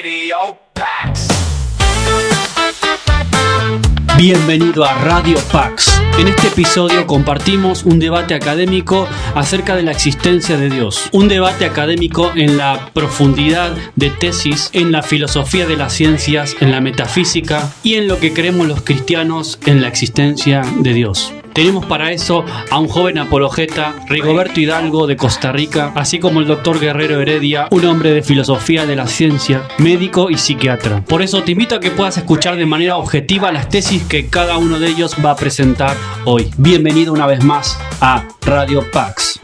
Radio Pax. Bienvenido a Radio Pax. En este episodio compartimos un debate académico acerca de la existencia de Dios. Un debate académico en la profundidad de tesis, en la filosofía de las ciencias, en la metafísica y en lo que creemos los cristianos en la existencia de Dios. Tenemos para eso a un joven apologeta, Rigoberto Hidalgo de Costa Rica, así como el doctor Guerrero Heredia, un hombre de filosofía de la ciencia, médico y psiquiatra. Por eso te invito a que puedas escuchar de manera objetiva las tesis que cada uno de ellos va a presentar hoy. Bienvenido una vez más a Radio Pax.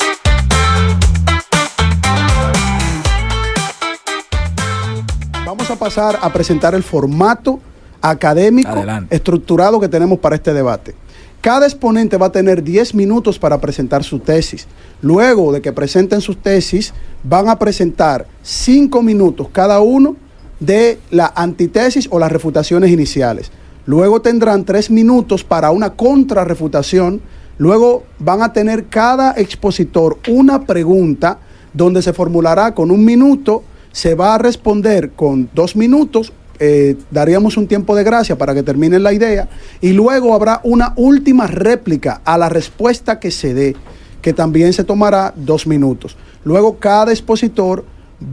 Vamos a pasar a presentar el formato académico estructurado que tenemos para este debate. Cada exponente va a tener 10 minutos para presentar su tesis. Luego de que presenten sus tesis, van a presentar 5 minutos cada uno de la antitesis o las refutaciones iniciales. Luego tendrán 3 minutos para una contrarrefutación. Luego van a tener cada expositor una pregunta donde se formulará con 1 minuto, se va a responder con 2 minutos. Daríamos un tiempo de gracia para que terminen la idea y luego habrá una última réplica a la respuesta que se dé, que también se tomará 2 minutos. Luego cada expositor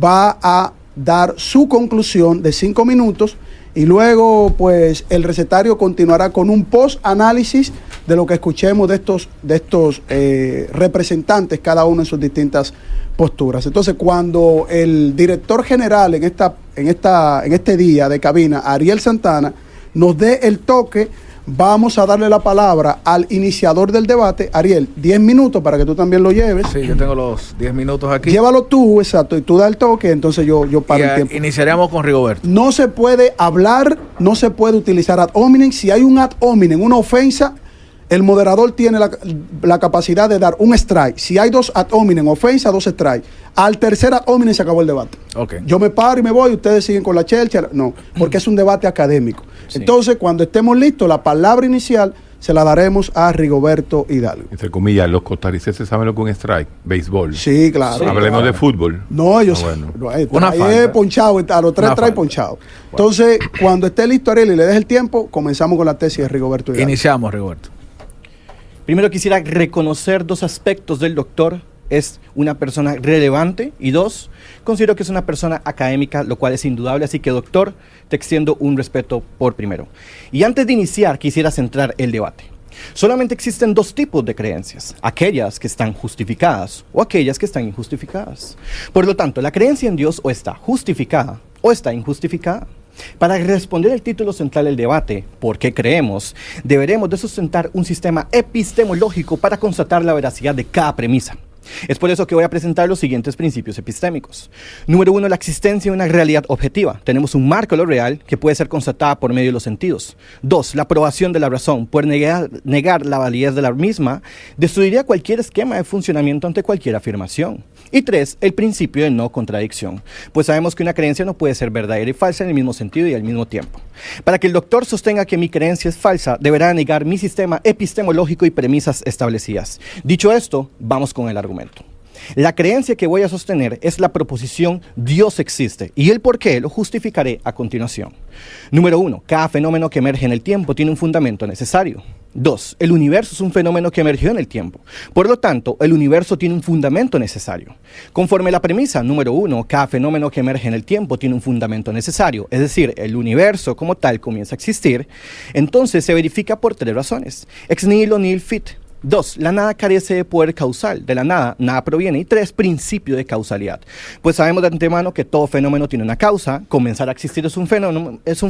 va a dar su conclusión de 5 minutos y luego pues el recetario continuará con un post-análisis de lo que escuchemos de estos representantes, cada uno en sus distintas posturas. Entonces, cuando el director general en este día de cabina, Ariel Santana, nos dé el toque, vamos a darle la palabra al iniciador del debate. Ariel, 10 minutos para que tú también lo lleves. Sí, yo tengo los 10 minutos aquí. Llévalo tú, exacto, y tú da el toque, entonces yo paro el tiempo. Iniciaríamos con Rigoberto. No se puede hablar, no se puede utilizar ad hominem. Si hay un ad hominem, una ofensa, el moderador tiene la capacidad de dar un strike. Si hay 2 ad hominem, ofensa, 2 strike. Al tercer ad hominem se acabó el debate. Okay. Yo me paro y me voy, ustedes siguen con la chelcha. No, porque es un debate académico. Sí. Entonces, cuando estemos listos, la palabra inicial se la daremos a Rigoberto Hidalgo. Entre comillas, los costarricenses saben lo que es un strike, béisbol. Sí, claro. Sí, hablemos claro de fútbol. No, ellos una falta. Ponchado, a los 3 trae ponchado. Bueno. Entonces, cuando esté listo Ariel y le deje el tiempo, comenzamos con la tesis de Rigoberto Hidalgo. Iniciamos, Rigoberto. Primero quisiera reconocer 2 aspectos del doctor. Es una persona relevante y 2, considero que es una persona académica, lo cual es indudable. Así que, doctor, te extiendo un respeto por primero. Y antes de iniciar, quisiera centrar el debate. Solamente existen 2 tipos de creencias, aquellas que están justificadas o aquellas que están injustificadas. Por lo tanto, la creencia en Dios o está justificada o está injustificada. Para responder el título central del debate, ¿por qué creemos?, deberemos de sustentar un sistema epistemológico para constatar la veracidad de cada premisa. Es por eso que voy a presentar los siguientes principios epistémicos. Número 1, la existencia de una realidad objetiva. Tenemos un marco de lo real que puede ser constatada por medio de los sentidos. 2, la aprobación de la razón. Por negar la validez de la misma, destruiría cualquier esquema de funcionamiento ante cualquier afirmación. Y 3, el principio de no contradicción. Pues sabemos que una creencia no puede ser verdadera y falsa en el mismo sentido y al mismo tiempo. Para que el doctor sostenga que mi creencia es falsa, deberá negar mi sistema epistemológico y premisas establecidas. Dicho esto, vamos con el argumento. La creencia que voy a sostener es la proposición Dios existe, y el por qué lo justificaré a continuación. Número 1, cada fenómeno que emerge en el tiempo tiene un fundamento necesario. 2, el universo es un fenómeno que emergió en el tiempo. Por lo tanto, el universo tiene un fundamento necesario. Conforme la premisa número 1, cada fenómeno que emerge en el tiempo tiene un fundamento necesario, es decir, el universo como tal comienza a existir, entonces se verifica por 3 razones. Ex nihilo nihil fit. 2, la nada carece de poder causal, de la nada, nada proviene. Y 3, principio de causalidad. Pues sabemos de antemano que todo fenómeno tiene una causa, comenzar a existir es un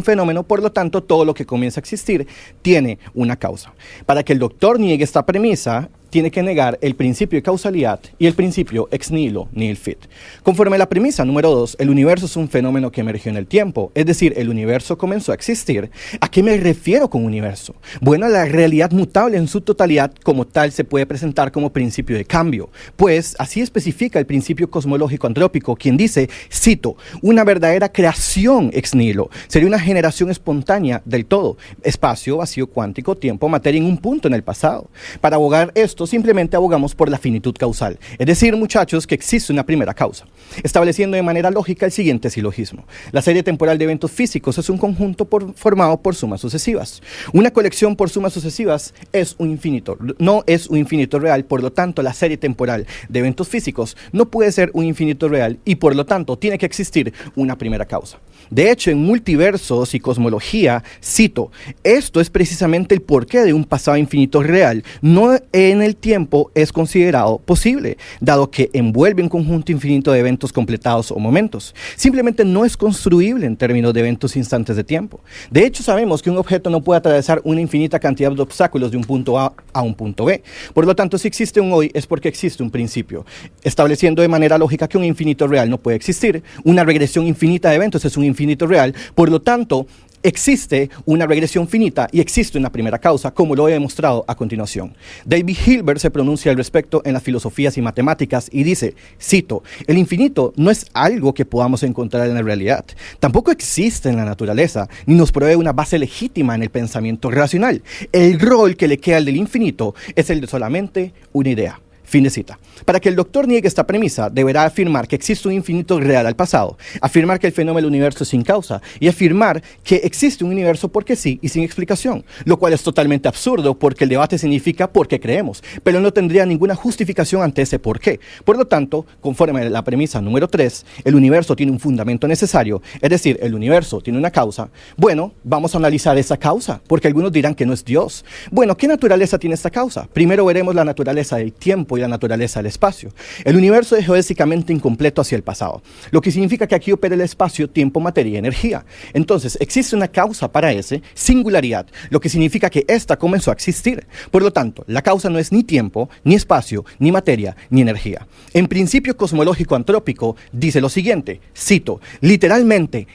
fenómeno, por lo tanto todo lo que comienza a existir tiene una causa. Para que el doctor niegue esta premisa, tiene que negar el principio de causalidad y el principio ex nihilo nihil fit. Conforme a la premisa número 2, el universo es un fenómeno que emergió en el tiempo, es decir, el universo comenzó a existir. ¿A qué me refiero con universo? Bueno, la realidad mutable en su totalidad como tal se puede presentar como principio de cambio, pues así especifica el principio cosmológico antrópico, quien dice, cito, una verdadera creación ex nihilo, sería una generación espontánea del todo, espacio, vacío cuántico, tiempo, materia en un punto en el pasado. Para abogar esto tanto, simplemente abogamos por la finitud causal. Es decir, muchachos, que existe una primera causa, estableciendo de manera lógica el siguiente silogismo. La serie temporal de eventos físicos es un conjunto formado por sumas sucesivas. Una colección por sumas sucesivas es un infinito, no es un infinito real, por lo tanto, la serie temporal de eventos físicos no puede ser un infinito real y por lo tanto tiene que existir una primera causa. De hecho, en multiversos y cosmología, cito, esto es precisamente el porqué de un pasado infinito real, no en el tiempo es considerado posible, dado que envuelve un conjunto infinito de eventos completados o momentos. Simplemente no es construible en términos de eventos instantes de tiempo. De hecho, sabemos que un objeto no puede atravesar una infinita cantidad de obstáculos de un punto A a un punto B. Por lo tanto, si existe un hoy es porque existe un principio, estableciendo de manera lógica que un infinito real no puede existir. Una regresión infinita de eventos es un infinito real, por lo tanto, existe una regresión finita y existe una primera causa, como lo he demostrado a continuación. David Hilbert se pronuncia al respecto en las filosofías y matemáticas y dice, cito, el infinito no es algo que podamos encontrar en la realidad, tampoco existe en la naturaleza, ni nos provee una base legítima en el pensamiento racional. El rol que le queda al del infinito es el de solamente una idea. Fin de cita. Para que el doctor niegue esta premisa, deberá afirmar que existe un infinito real al pasado, afirmar que el fenómeno del universo es sin causa y afirmar que existe un universo porque sí y sin explicación, lo cual es totalmente absurdo porque el debate significa porque creemos, pero no tendría ninguna justificación ante ese por qué. Por lo tanto, conforme a la premisa número 3, el universo tiene un fundamento necesario, es decir, el universo tiene una causa. Bueno, vamos a analizar esa causa, porque algunos dirán que no es Dios. Bueno, ¿qué naturaleza tiene esta causa? Primero veremos la naturaleza del tiempo y la naturaleza del espacio. El universo es geodésicamente incompleto hacia el pasado, lo que significa que aquí opera el espacio, tiempo, materia y energía. Entonces, existe una causa para ese, singularidad, lo que significa que ésta comenzó a existir. Por lo tanto, la causa no es ni tiempo, ni espacio, ni materia, ni energía. En principio cosmológico antrópico dice lo siguiente, cito, literalmente,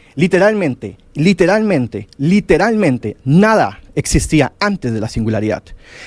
nada existía antes de la singularidad.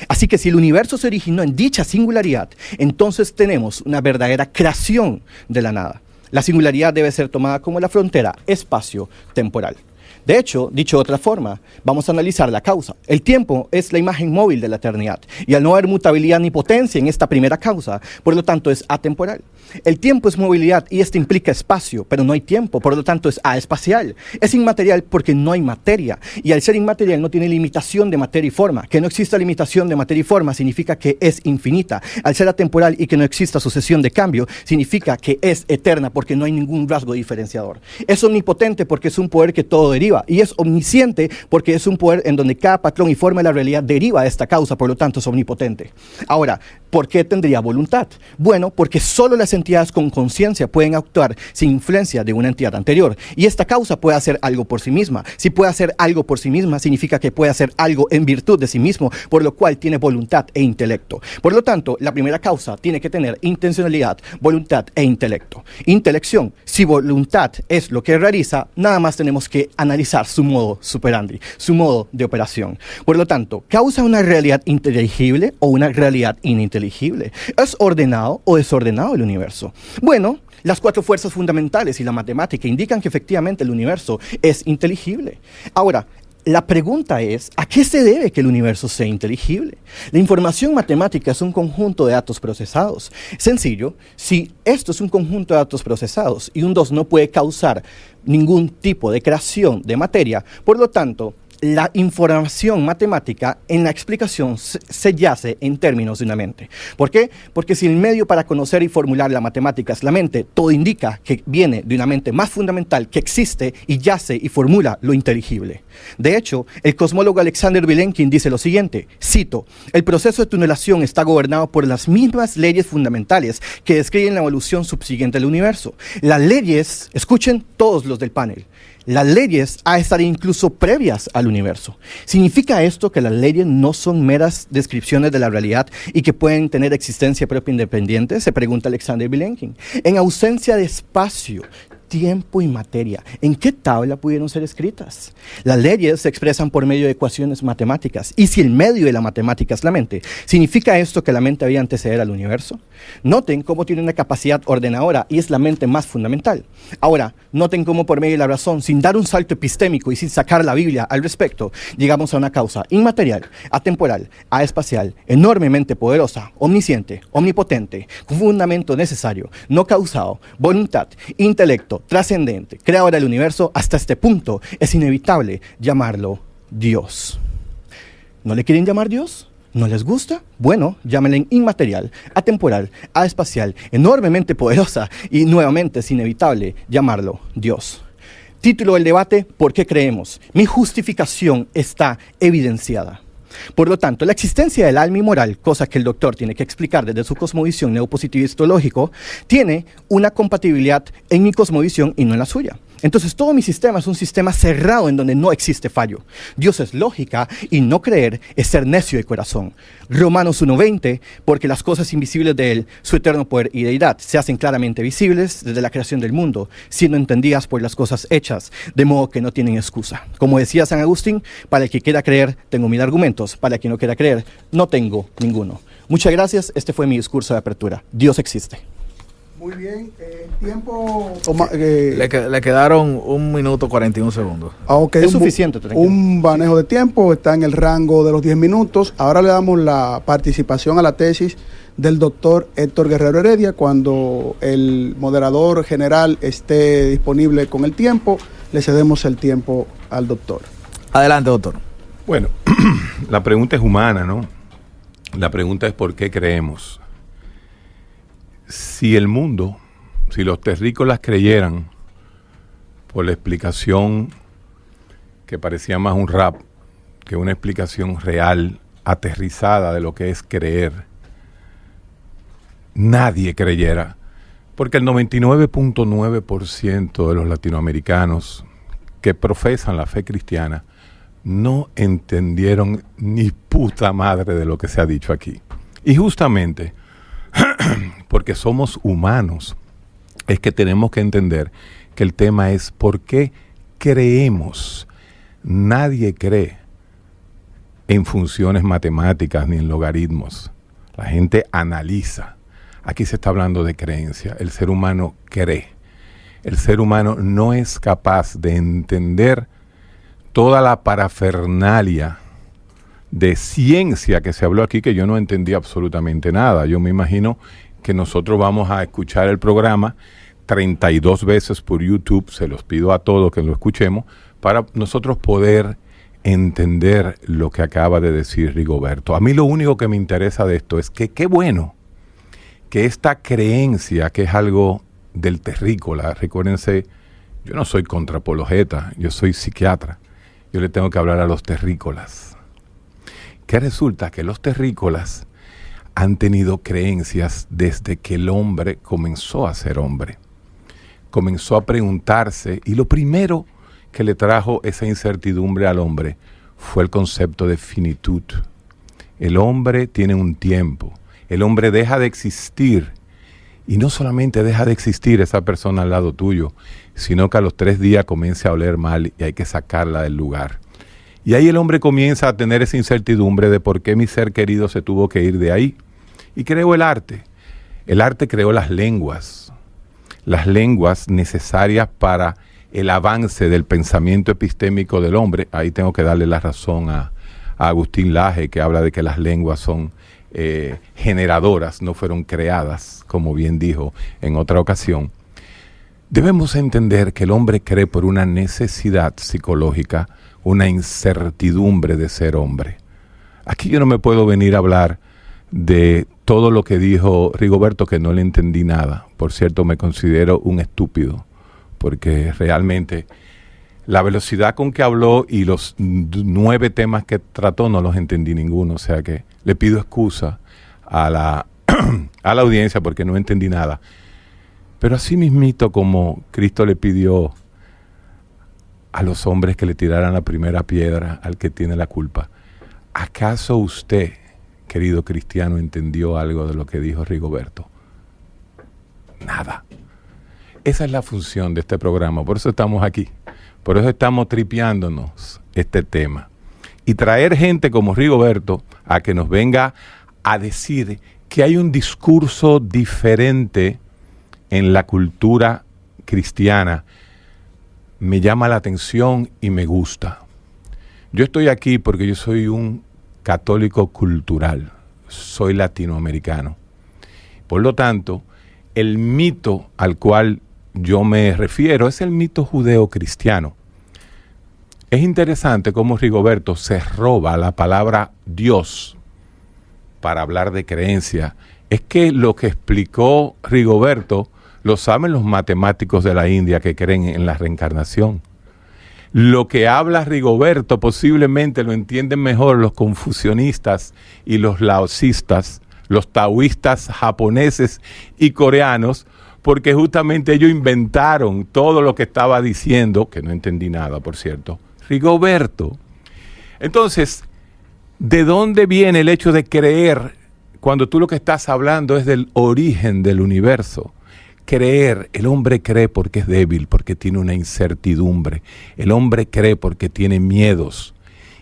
Así que si el universo se originó en dicha singularidad, entonces tenemos una verdadera creación de la nada. La singularidad debe ser tomada como la frontera espacio-temporal. De hecho, dicho de otra forma, vamos a analizar la causa. El tiempo es la imagen móvil de la eternidad, y al no haber mutabilidad ni potencia en esta primera causa, por lo tanto es atemporal. El tiempo es movilidad y esto implica espacio, pero no hay tiempo, por lo tanto es aespacial. Es inmaterial porque no hay materia, y al ser inmaterial no tiene limitación de materia y forma. Que no exista limitación de materia y forma significa que es infinita. Al ser atemporal y que no exista sucesión de cambio, significa que es eterna porque no hay ningún rasgo diferenciador. Es omnipotente porque es un poder que todo deriva, y es omnisciente porque es un poder en donde cada patrón y forma de la realidad deriva de esta causa, por lo tanto es omnipotente. Ahora, ¿por qué tendría voluntad? Bueno, porque solo las entidades con conciencia pueden actuar sin influencia de una entidad anterior, y esta causa puede hacer algo por sí misma. Si puede hacer algo por sí misma, significa que puede hacer algo en virtud de sí mismo, por lo cual tiene voluntad e intelecto. Por lo tanto, la primera causa tiene que tener intencionalidad, voluntad e intelecto. Intelección, si voluntad es lo que realiza, nada más tenemos que analizar su modo superandi, su modo de operación. Por lo tanto, ¿causa una realidad inteligible o una realidad ininteligible? ¿Es ordenado o desordenado el universo? Bueno, las 4 fuerzas fundamentales y la matemática indican que efectivamente el universo es inteligible. Ahora, la pregunta es, ¿a qué se debe que el universo sea inteligible? La información matemática es un conjunto de datos procesados. Sencillo, si esto es un conjunto de datos procesados y un 2 no puede causar ningún tipo de creación de materia, por lo tanto, la información matemática en la explicación se yace en términos de una mente. ¿Por qué? Porque si el medio para conocer y formular la matemática es la mente, todo indica que viene de una mente más fundamental que existe y yace y formula lo inteligible. De hecho, el cosmólogo Alexander Vilenkin dice lo siguiente, cito, el proceso de tunelación está gobernado por las mismas leyes fundamentales que describen la evolución subsiguiente del universo. Las leyes, escuchen todos los del panel, las leyes a estar incluso previas al universo. ¿Significa esto que las leyes no son meras descripciones de la realidad y que pueden tener existencia propia independiente? Se pregunta Alexander Vilenkin. En ausencia de espacio, tiempo y materia. ¿En qué tabla pudieron ser escritas? Las leyes se expresan por medio de ecuaciones matemáticas. Y si el medio de la matemática es la mente, ¿significa esto que la mente había anteceder al universo? Noten cómo tiene una capacidad ordenadora y es la mente más fundamental. Ahora, noten cómo por medio de la razón, sin dar un salto epistémico y sin sacar la Biblia al respecto, llegamos a una causa inmaterial, atemporal, aespacial, enormemente poderosa, omnisciente, omnipotente, con fundamento necesario, no causado, voluntad, intelecto, trascendente, creadora del universo. Hasta este punto es inevitable llamarlo Dios. ¿No le quieren llamar Dios? ¿No les gusta? Bueno, llámenle inmaterial, atemporal, aespacial, enormemente poderosa y nuevamente es inevitable llamarlo Dios. Título del debate: ¿por qué creemos? Mi justificación está evidenciada. Por lo tanto, la existencia del alma inmoral, cosa que el doctor tiene que explicar desde su cosmovisión neopositivista-lógico, tiene una compatibilidad en mi cosmovisión y no en la suya. Entonces, todo mi sistema es un sistema cerrado en donde no existe fallo. Dios es lógica y no creer es ser necio de corazón. Romanos 1:20, porque las cosas invisibles de Él, su eterno poder y deidad, se hacen claramente visibles desde la creación del mundo, siendo entendidas por las cosas hechas, de modo que no tienen excusa. Como decía San Agustín, para el que quiera creer, tengo 1000 argumentos. Para el que no quiera creer, no tengo ninguno. Muchas gracias. Este fue mi discurso de apertura. Dios existe. Muy bien, tiempo... Le quedaron 1 minuto 41 segundos. Okay, es suficiente. Un manejo de tiempo, está en el rango de los 10 minutos. Ahora le damos la participación a la tesis del doctor Héctor Guerrero Heredia. Cuando el moderador general esté disponible con el tiempo, le cedemos el tiempo al doctor. Adelante, doctor. Bueno, la pregunta es humana, ¿no? La pregunta es ¿por qué creemos? Si el mundo, si los terrícolas creyeran por la explicación que parecía más un rap que una explicación real, aterrizada de lo que es creer, nadie creyera, porque el 99.9% de los latinoamericanos que profesan la fe cristiana no entendieron ni puta madre de lo que se ha dicho aquí. Y justamente porque somos humanos, es que tenemos que entender que el tema es ¿por qué creemos? Nadie cree en funciones matemáticas ni en logaritmos. La gente analiza. Aquí se está hablando de creencia. El ser humano cree. El ser humano no es capaz de entender toda la parafernalia de ciencia que se habló aquí, que yo no entendí absolutamente nada. Yo me imagino que nosotros vamos a escuchar el programa 32 veces por YouTube, se los pido a todos que lo escuchemos, para nosotros poder entender lo que acaba de decir Rigoberto. A mí lo único que me interesa de esto es que qué bueno que esta creencia, que es algo del terrícola, recuérdense, yo no soy contraapologeta, yo soy psiquiatra, yo le tengo que hablar a los terrícolas. Que resulta que los terrícolas han tenido creencias desde que el hombre comenzó a ser hombre. Comenzó a preguntarse, y lo primero que le trajo esa incertidumbre al hombre fue el concepto de finitud. El hombre tiene un tiempo, el hombre deja de existir, y no solamente deja de existir esa persona al lado tuyo, sino que a los 3 días comienza a oler mal y hay que sacarla del lugar. Y ahí el hombre comienza a tener esa incertidumbre de por qué mi ser querido se tuvo que ir de ahí. Y creó el arte. El arte creó las lenguas necesarias para el avance del pensamiento epistémico del hombre. Ahí tengo que darle la razón a Agustín Laje, que habla de que las lenguas son generadoras, no fueron creadas, como bien dijo en otra ocasión. Debemos entender que el hombre cree por una necesidad psicológica, una incertidumbre de ser hombre. Aquí yo no me puedo venir a hablar de todo lo que dijo Rigoberto, que no le entendí nada. Por cierto, me considero un estúpido, porque realmente la velocidad con que habló y los 9 temas que trató no los entendí ninguno. O sea que le pido excusa a la audiencia porque no entendí nada. Pero así mismito como Cristo le pidió a los hombres que le tiraran la primera piedra al que tiene la culpa, ¿acaso usted, querido cristiano, entendió algo de lo que dijo Rigoberto? Nada. Esa es la función de este programa, por eso estamos aquí, por eso estamos tripeándonos este tema. Y traer gente como Rigoberto a que nos venga a decir que hay un discurso diferente en la cultura cristiana, me llama la atención y me gusta. Yo estoy aquí porque yo soy un católico cultural, soy latinoamericano. Por lo tanto, el mito al cual yo me refiero es el mito judeo-cristiano. Es interesante cómo Rigoberto se roba la palabra Dios para hablar de creencia. Es que lo que explicó Rigoberto lo saben los matemáticos de la India que creen en la reencarnación. Lo que habla Rigoberto posiblemente lo entienden mejor los confucionistas y los laocistas, los taoístas japoneses y coreanos, porque justamente ellos inventaron todo lo que estaba diciendo, que no entendí nada, por cierto, Rigoberto. Entonces, ¿de dónde viene el hecho de creer cuando tú lo que estás hablando es del origen del universo? Creer, el hombre cree porque es débil, porque tiene una incertidumbre. El hombre cree porque tiene miedos.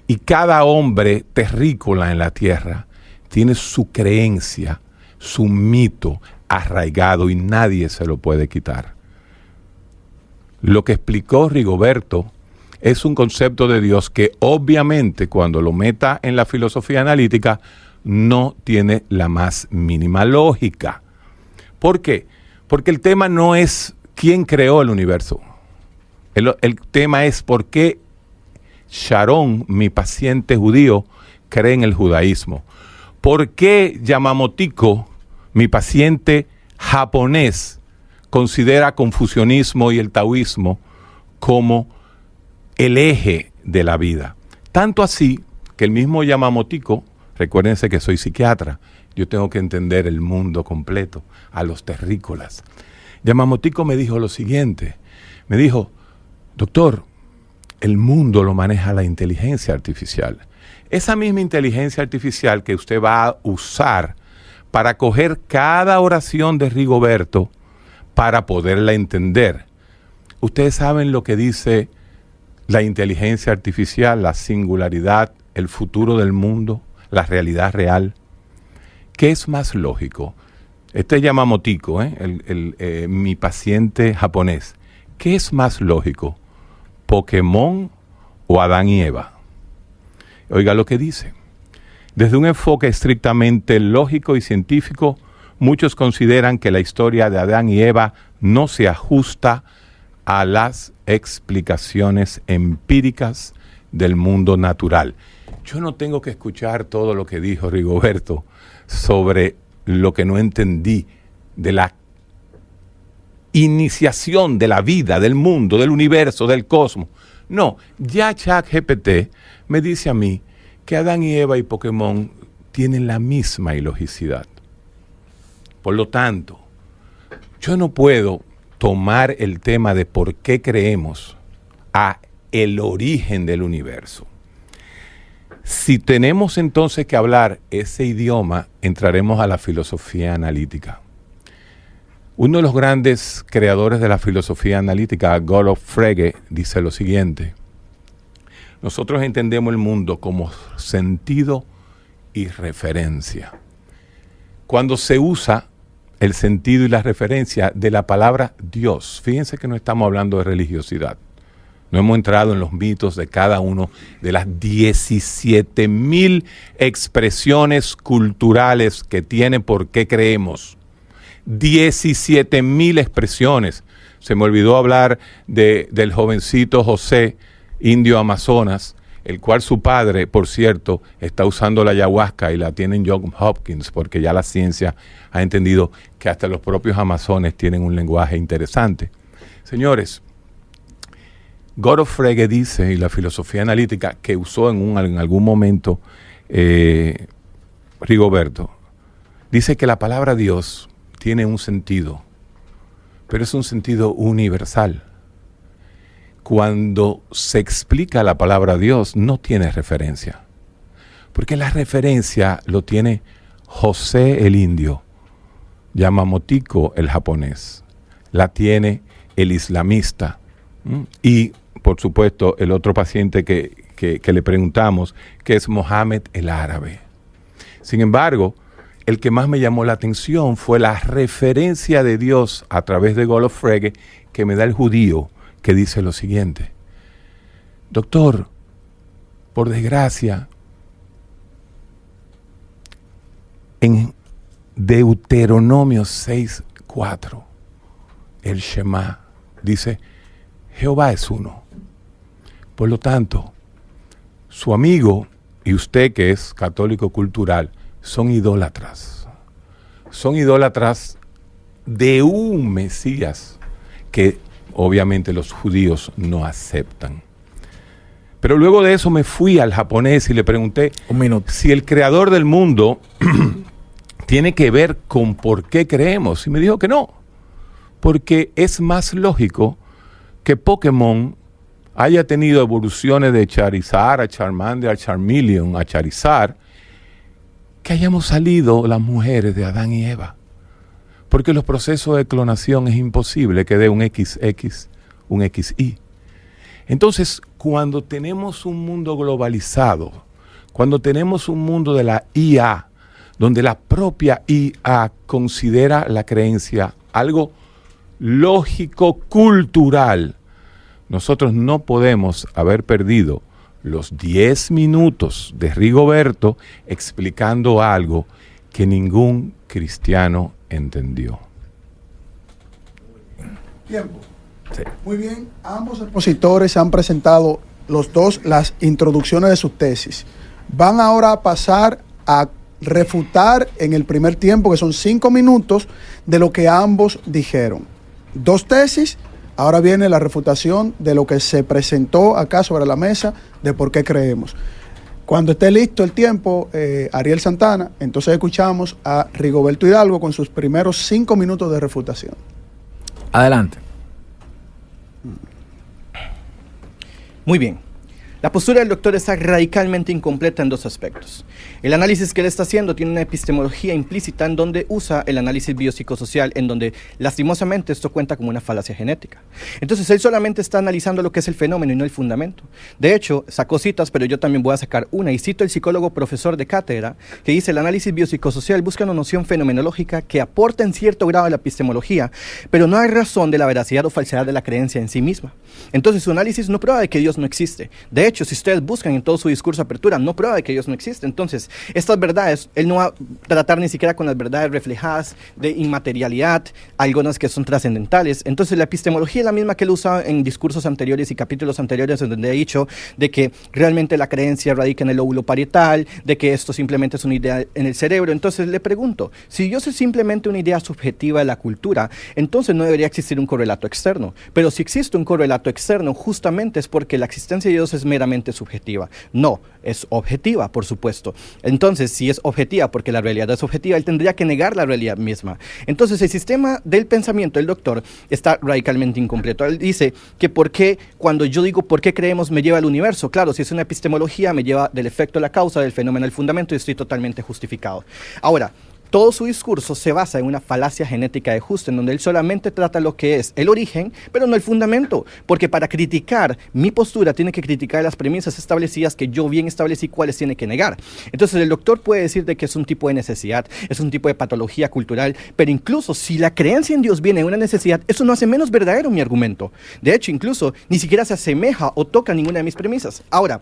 Y cada hombre terrícola en la tierra tiene su creencia, su mito arraigado y nadie se lo puede quitar. Lo que explicó Rigoberto es un concepto de Dios que obviamente cuando lo meta en la filosofía analítica no tiene la más mínima lógica. ¿Por qué? Porque el tema no es quién creó el universo. El tema es por qué Sharon, mi paciente judío, cree en el judaísmo. ¿Por qué Yamamoto, mi paciente japonés, considera confucianismo y el taoísmo como el eje de la vida? Tanto así que el mismo Yamamoto, recuérdense que soy psiquiatra, yo tengo que entender el mundo completo, a los terrícolas. Yamamoto me dijo lo siguiente, me dijo, doctor, el mundo lo maneja la inteligencia artificial. Esa misma inteligencia artificial que usted va a usar para coger cada oración de Rigoberto para poderla entender. Ustedes saben lo que dice la inteligencia artificial, la singularidad, el futuro del mundo, la realidad real. ¿Qué es más lógico? Este Yamamoto, mi paciente japonés. ¿Qué es más lógico? ¿Pokémon o Adán y Eva? Oiga lo que dice. Desde un enfoque estrictamente lógico y científico, muchos consideran que la historia de Adán y Eva no se ajusta a las explicaciones empíricas del mundo natural. Yo no tengo que escuchar todo lo que dijo Rigoberto sobre lo que no entendí de la iniciación de la vida, del mundo, del universo, del cosmos. No, ya ChatGPT me dice a mí que Adán y Eva y Pokémon tienen la misma ilogicidad. Por lo tanto, yo no puedo tomar el tema de por qué creemos a el origen del universo. Si tenemos entonces que hablar ese idioma, entraremos a la filosofía analítica. Uno de los grandes creadores de la filosofía analítica, Gottlob Frege, dice lo siguiente: nosotros entendemos el mundo como sentido y referencia. Cuando se usa el sentido y la referencia de la palabra Dios, fíjense que no estamos hablando de religiosidad. No hemos entrado en los mitos de cada uno de las 17,000 expresiones culturales que tiene por qué creemos. 17,000 expresiones. Se me olvidó hablar del jovencito José, indio Amazonas, el cual su padre, por cierto, está usando la ayahuasca y la tiene en Johns Hopkins, porque ya la ciencia ha entendido que hasta los propios amazones tienen un lenguaje interesante. Señores, Gottlob Frege dice, y la filosofía analítica que usó en algún momento Rigoberto, dice que la palabra Dios tiene un sentido, pero es un sentido universal. Cuando se explica la palabra Dios, no tiene referencia, porque la referencia lo tiene José el indio, Yamamoto el japonés, la tiene el islamista. Y, por supuesto, el otro paciente que le preguntamos, que es Mohamed el árabe. Sin embargo, el que más me llamó la atención fue la referencia de Dios a través de Golof Frege que me da el judío, que dice lo siguiente: doctor, por desgracia, en Deuteronomio 6:4, el Shema dice: Jehová es uno. Por lo tanto, su amigo y usted, que es católico cultural, son idólatras. Son idólatras de un Mesías que obviamente los judíos no aceptan. Pero luego de eso me fui al japonés y le pregunté si el creador del mundo tiene que ver con por qué creemos. Y me dijo que no, porque es más lógico que Pokémon haya tenido evoluciones de Charizard a Charmander, a Charmeleon, a Charizard, que hayamos salido las mujeres de Adán y Eva. Porque los procesos de clonación es imposible que dé un XX, un XY. Entonces, cuando tenemos un mundo globalizado, cuando tenemos un mundo de la IA, donde la propia IA considera la creencia algo lógico, cultural, nosotros no podemos haber perdido los 10 minutos de Rigoberto explicando algo que ningún cristiano entendió. Tiempo. Sí. Muy bien, ambos expositores han presentado los dos las introducciones de sus tesis. Van ahora a pasar a refutar en el primer tiempo, que son 5 minutos, de lo que ambos dijeron. 2 tesis. Ahora viene la refutación de lo que se presentó acá sobre la mesa de por qué creemos. Cuando esté listo el tiempo, Ariel Santana, entonces escuchamos a Rigoberto Hidalgo con sus primeros 5 minutos de refutación. Adelante. Muy bien. La postura del doctor está radicalmente incompleta en 2 aspectos. El análisis que él está haciendo tiene una epistemología implícita en donde usa el análisis biopsicosocial, en donde lastimosamente esto cuenta como una falacia genética. Entonces él solamente está analizando lo que es el fenómeno y no el fundamento. De hecho, sacó citas, pero yo también voy a sacar una, y cito el psicólogo profesor de cátedra, que dice: el análisis biopsicosocial busca una noción fenomenológica que aporta en cierto grado a la epistemología, pero no hay razón de la veracidad o falsedad de la creencia en sí misma. Entonces su análisis no prueba de que Dios no existe. De hecho, si ustedes buscan en todo su discurso de apertura, no prueba de que Dios no existe. Entonces, estas verdades, él no va a tratar ni siquiera con las verdades reflejadas de inmaterialidad, algunas que son trascendentales. Entonces, la epistemología es la misma que él usa en discursos anteriores y capítulos anteriores, en donde ha dicho de que realmente la creencia radica en el lóbulo parietal, de que esto simplemente es una idea en el cerebro. Entonces, le pregunto, si Dios es simplemente una idea subjetiva de la cultura, entonces no debería existir un correlato externo. Pero si existe un correlato externo, justamente es porque la existencia de Dios es meramente subjetiva. No, es objetiva, por supuesto. Entonces, si es objetiva porque la realidad es objetiva, él tendría que negar la realidad misma. Entonces, el sistema del pensamiento del doctor está radicalmente incompleto. Él dice que por qué, cuando yo digo por qué creemos, me lleva al universo. Claro, si es una epistemología, me lleva del efecto a la causa, del fenómeno al fundamento, y estoy totalmente justificado. Ahora, todo su discurso se basa en una falacia genética de Huxley, en donde él solamente trata lo que es el origen, pero no el fundamento. Porque para criticar mi postura, tiene que criticar las premisas establecidas que yo bien establecí cuáles tiene que negar. Entonces el doctor puede decir de que es un tipo de necesidad, es un tipo de patología cultural, pero incluso si la creencia en Dios viene de una necesidad, eso no hace menos verdadero mi argumento. De hecho, incluso ni siquiera se asemeja o toca ninguna de mis premisas. Ahora,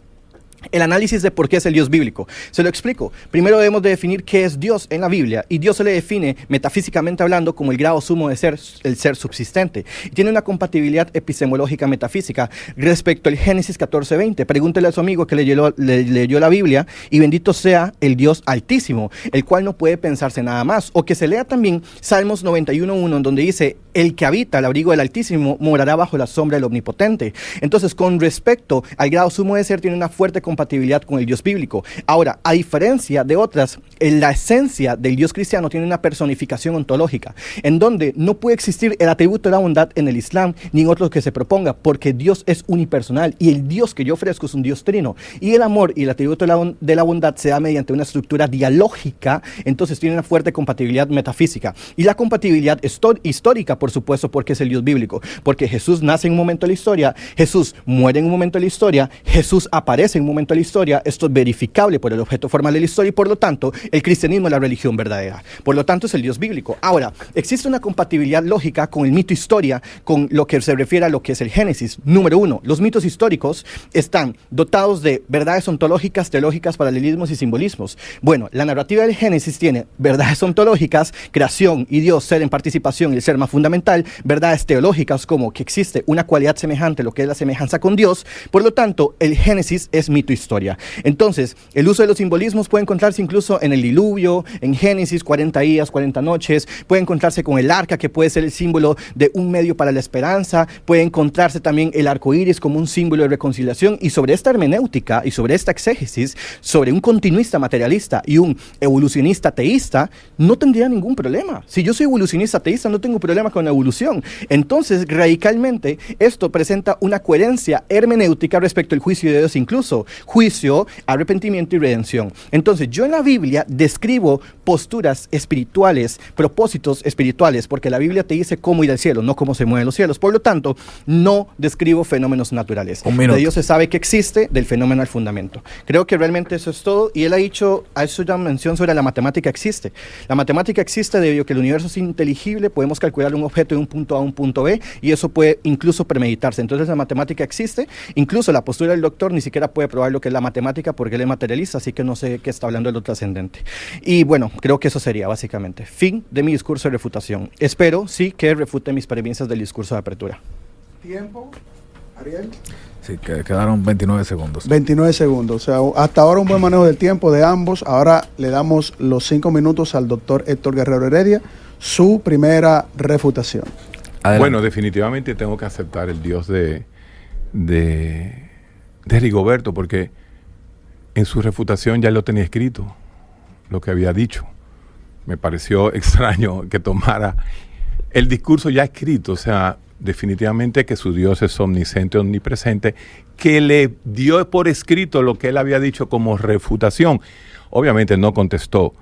el análisis de por qué es el Dios bíblico. Se lo explico. Primero debemos de definir qué es Dios en la Biblia. Y Dios se le define, metafísicamente hablando, como el grado sumo de ser, el ser subsistente. Y tiene una compatibilidad epistemológica metafísica respecto al Génesis 14:20. Pregúntele a su amigo que leyó la Biblia, y bendito sea el Dios altísimo, el cual no puede pensarse nada más. O que se lea también Salmos 91:1, en donde dice: el que habita al abrigo del Altísimo morará bajo la sombra del Omnipotente. Entonces, con respecto al grado sumo de ser, tiene una fuerte compatibilidad con el Dios bíblico. Ahora, a diferencia de otras, en la esencia del Dios cristiano tiene una personificación ontológica, en donde no puede existir el atributo de la bondad en el Islam ni en otros que se proponga, porque Dios es unipersonal y el Dios que yo ofrezco es un Dios trino. Y el amor y el atributo de la bondad se da mediante una estructura dialógica, entonces tiene una fuerte compatibilidad metafísica. Y la compatibilidad histórica, por supuesto, porque es el Dios bíblico, porque Jesús nace en un momento de la historia, Jesús muere en un momento de la historia, Jesús aparece en un momento de la historia, esto es verificable por el objeto formal de la historia y por lo tanto el cristianismo es la religión verdadera. Por lo tanto es el Dios bíblico. Ahora, existe una compatibilidad lógica con el mito historia, con lo que se refiere a lo que es el Génesis. Número uno, los mitos históricos están dotados de verdades ontológicas, teológicas, paralelismos y simbolismos. Bueno, la narrativa del Génesis tiene verdades ontológicas, creación y Dios, ser en participación y el ser más fundamental, verdades teológicas como que existe una cualidad semejante, lo que es la semejanza con Dios. Por lo tanto, el Génesis es mito historia. Entonces, el uso de los simbolismos puede encontrarse incluso en el diluvio, en Génesis, 40 días, 40 noches, puede encontrarse con el arca, que puede ser el símbolo de un medio para la esperanza, puede encontrarse también el arco iris como un símbolo de reconciliación, y sobre esta hermenéutica y sobre esta exégesis, sobre un continuista materialista y un evolucionista teísta, no tendría ningún problema. Si yo soy evolucionista teísta, no tengo problema con la evolución. Entonces, radicalmente, esto presenta una coherencia hermenéutica respecto al juicio de Dios, incluso juicio, arrepentimiento y redención. Entonces, yo en la Biblia describo posturas espirituales, propósitos espirituales, porque la Biblia te dice cómo ir al cielo, no cómo se mueven los cielos. Por lo tanto, no describo fenómenos naturales. De Dios se sabe que existe, del fenómeno al fundamento. Creo que realmente eso es todo, y él ha hecho una mención sobre la matemática existe. La matemática existe debido a que el universo es inteligible, podemos calcular un objeto de un punto A a un punto B, y eso puede incluso premeditarse. Entonces la matemática existe, incluso la postura del doctor ni siquiera puede probar lo que es la matemática porque él es materialista, así que no sé qué está hablando de lo trascendente. Y bueno, creo que eso sería básicamente fin de mi discurso de refutación. Espero, sí, que refute mis premisas del discurso de apertura. ¿Tiempo, Ariel? Sí, que quedaron 29 segundos. 29 segundos. O sea, hasta ahora un buen manejo del tiempo de ambos. Ahora le damos los 5 minutos al doctor Héctor Guerrero Heredia, su primera refutación. Adelante. Bueno, definitivamente tengo que aceptar el Dios de Rigoberto, porque en su refutación ya lo tenía escrito, lo que había dicho. Me pareció extraño que tomara el discurso ya escrito, o sea, definitivamente que su Dios es omnisciente, omnipresente, que le dio por escrito lo que él había dicho como refutación. Obviamente no contestó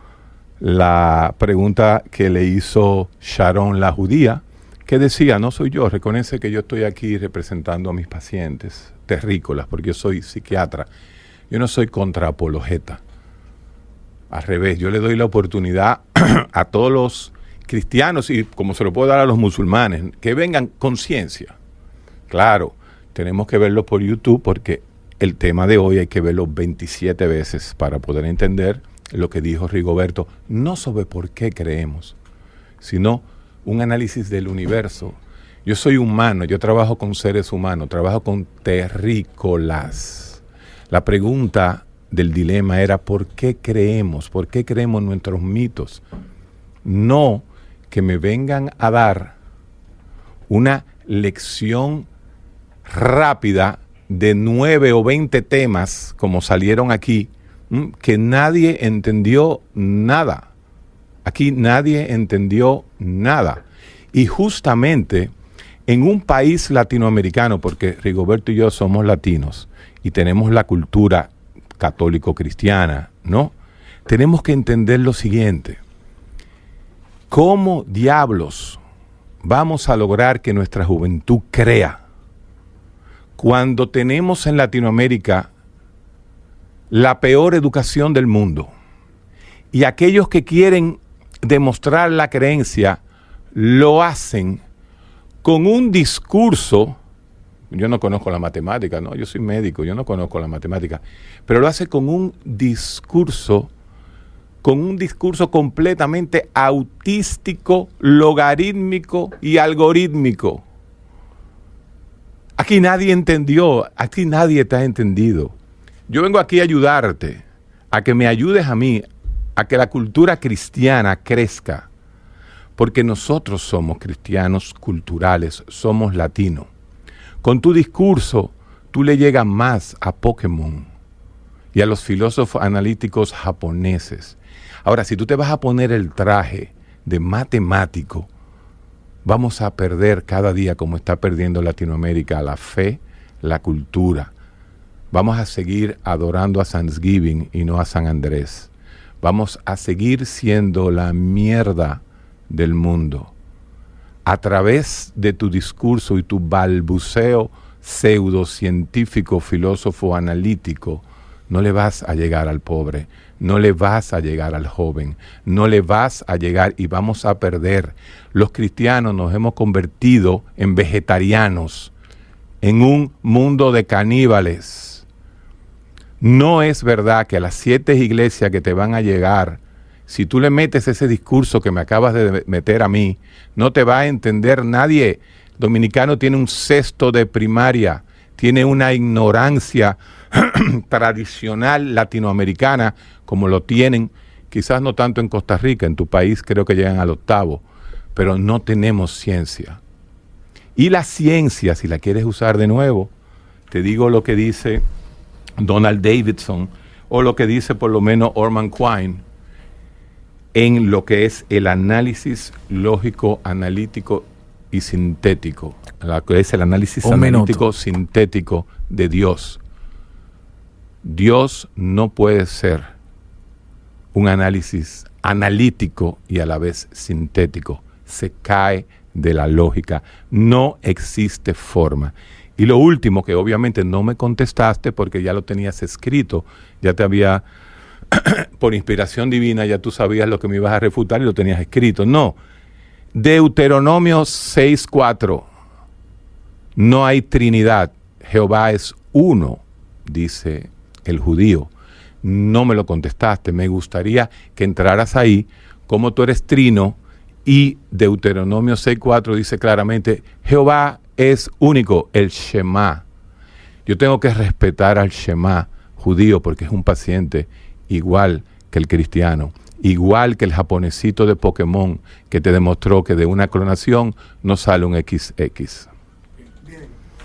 la pregunta que le hizo Sharon la judía, que decía, no soy yo, reconoce que yo estoy aquí representando a mis pacientes terrícolas, porque yo soy psiquiatra, yo no soy contraapologeta. Al revés, yo le doy la oportunidad a todos los cristianos, y como se lo puedo dar a los musulmanes, que vengan conciencia. Claro, tenemos que verlo por YouTube, porque el tema de hoy hay que verlo 27 veces para poder entender lo que dijo Rigoberto, no sobre por qué creemos, sino un análisis del universo. Yo soy humano, yo trabajo con seres humanos, trabajo con terrícolas. La pregunta del dilema era ¿por qué creemos nuestros mitos? No que me vengan a dar una lección rápida de 9 o 20 temas, como salieron aquí, que nadie entendió nada. Aquí nadie entendió nada. Y justamente en un país latinoamericano, porque Rigoberto y yo somos latinos y tenemos la cultura católico-cristiana, ¿no? Tenemos que entender lo siguiente. ¿Cómo diablos vamos a lograr que nuestra juventud crea cuando tenemos en Latinoamérica la peor educación del mundo? Y aquellos que quieren demostrar la creencia lo hacen con un discurso. Yo no conozco la matemática, ¿no? Yo soy médico, yo no conozco la matemática, pero lo hace con un discurso completamente autístico, logarítmico y algorítmico. Aquí nadie entendió, aquí nadie te ha entendido. Yo vengo aquí a ayudarte, a que me ayudes a mí, a que la cultura cristiana crezca, porque nosotros somos cristianos culturales, somos latinos. Con tu discurso, tú le llegas más a Pokémon y a los filósofos analíticos japoneses. Ahora, si tú te vas a poner el traje de matemático, vamos a perder cada día, como está perdiendo Latinoamérica, la fe, la cultura. Vamos a seguir adorando a Thanksgiving y no a San Andrés. Vamos a seguir siendo la mierda del mundo. A través de tu discurso y tu balbuceo pseudocientífico, filósofo analítico, no le vas a llegar al pobre, no le vas a llegar al joven, no le vas a llegar y vamos a perder. Los cristianos nos hemos convertido en vegetarianos, en un mundo de caníbales. No es verdad que a las 7 iglesias que te van a llegar, si tú le metes ese discurso que me acabas de meter a mí, no te va a entender nadie. El dominicano tiene un sexto de primaria, tiene una ignorancia tradicional latinoamericana, como lo tienen, quizás no tanto en Costa Rica, en tu país creo que llegan al 8º, pero no tenemos ciencia. Y la ciencia, si la quieres usar de nuevo, te digo lo que dice Donald Davidson, o lo que dice por lo menos Orman Quine, en lo que es el análisis lógico, analítico y sintético, lo que es el análisis analítico sintético de Dios. Dios no puede ser un análisis analítico y a la vez sintético. Se cae de la lógica. No existe forma. Y lo último, que obviamente no me contestaste porque ya lo tenías escrito, ya te había, por inspiración divina, ya tú sabías lo que me ibas a refutar y lo tenías escrito. No. Deuteronomio 6:4. No hay Trinidad. Jehová es uno, dice el judío. No me lo contestaste. Me gustaría que entraras ahí, como tú eres trino, y Deuteronomio 6:4 dice claramente, Jehová es único, el Shema. Yo tengo que respetar al Shema judío porque es un paciente igual que el cristiano, igual que el japonesito de Pokémon que te demostró que de una clonación no sale un XX.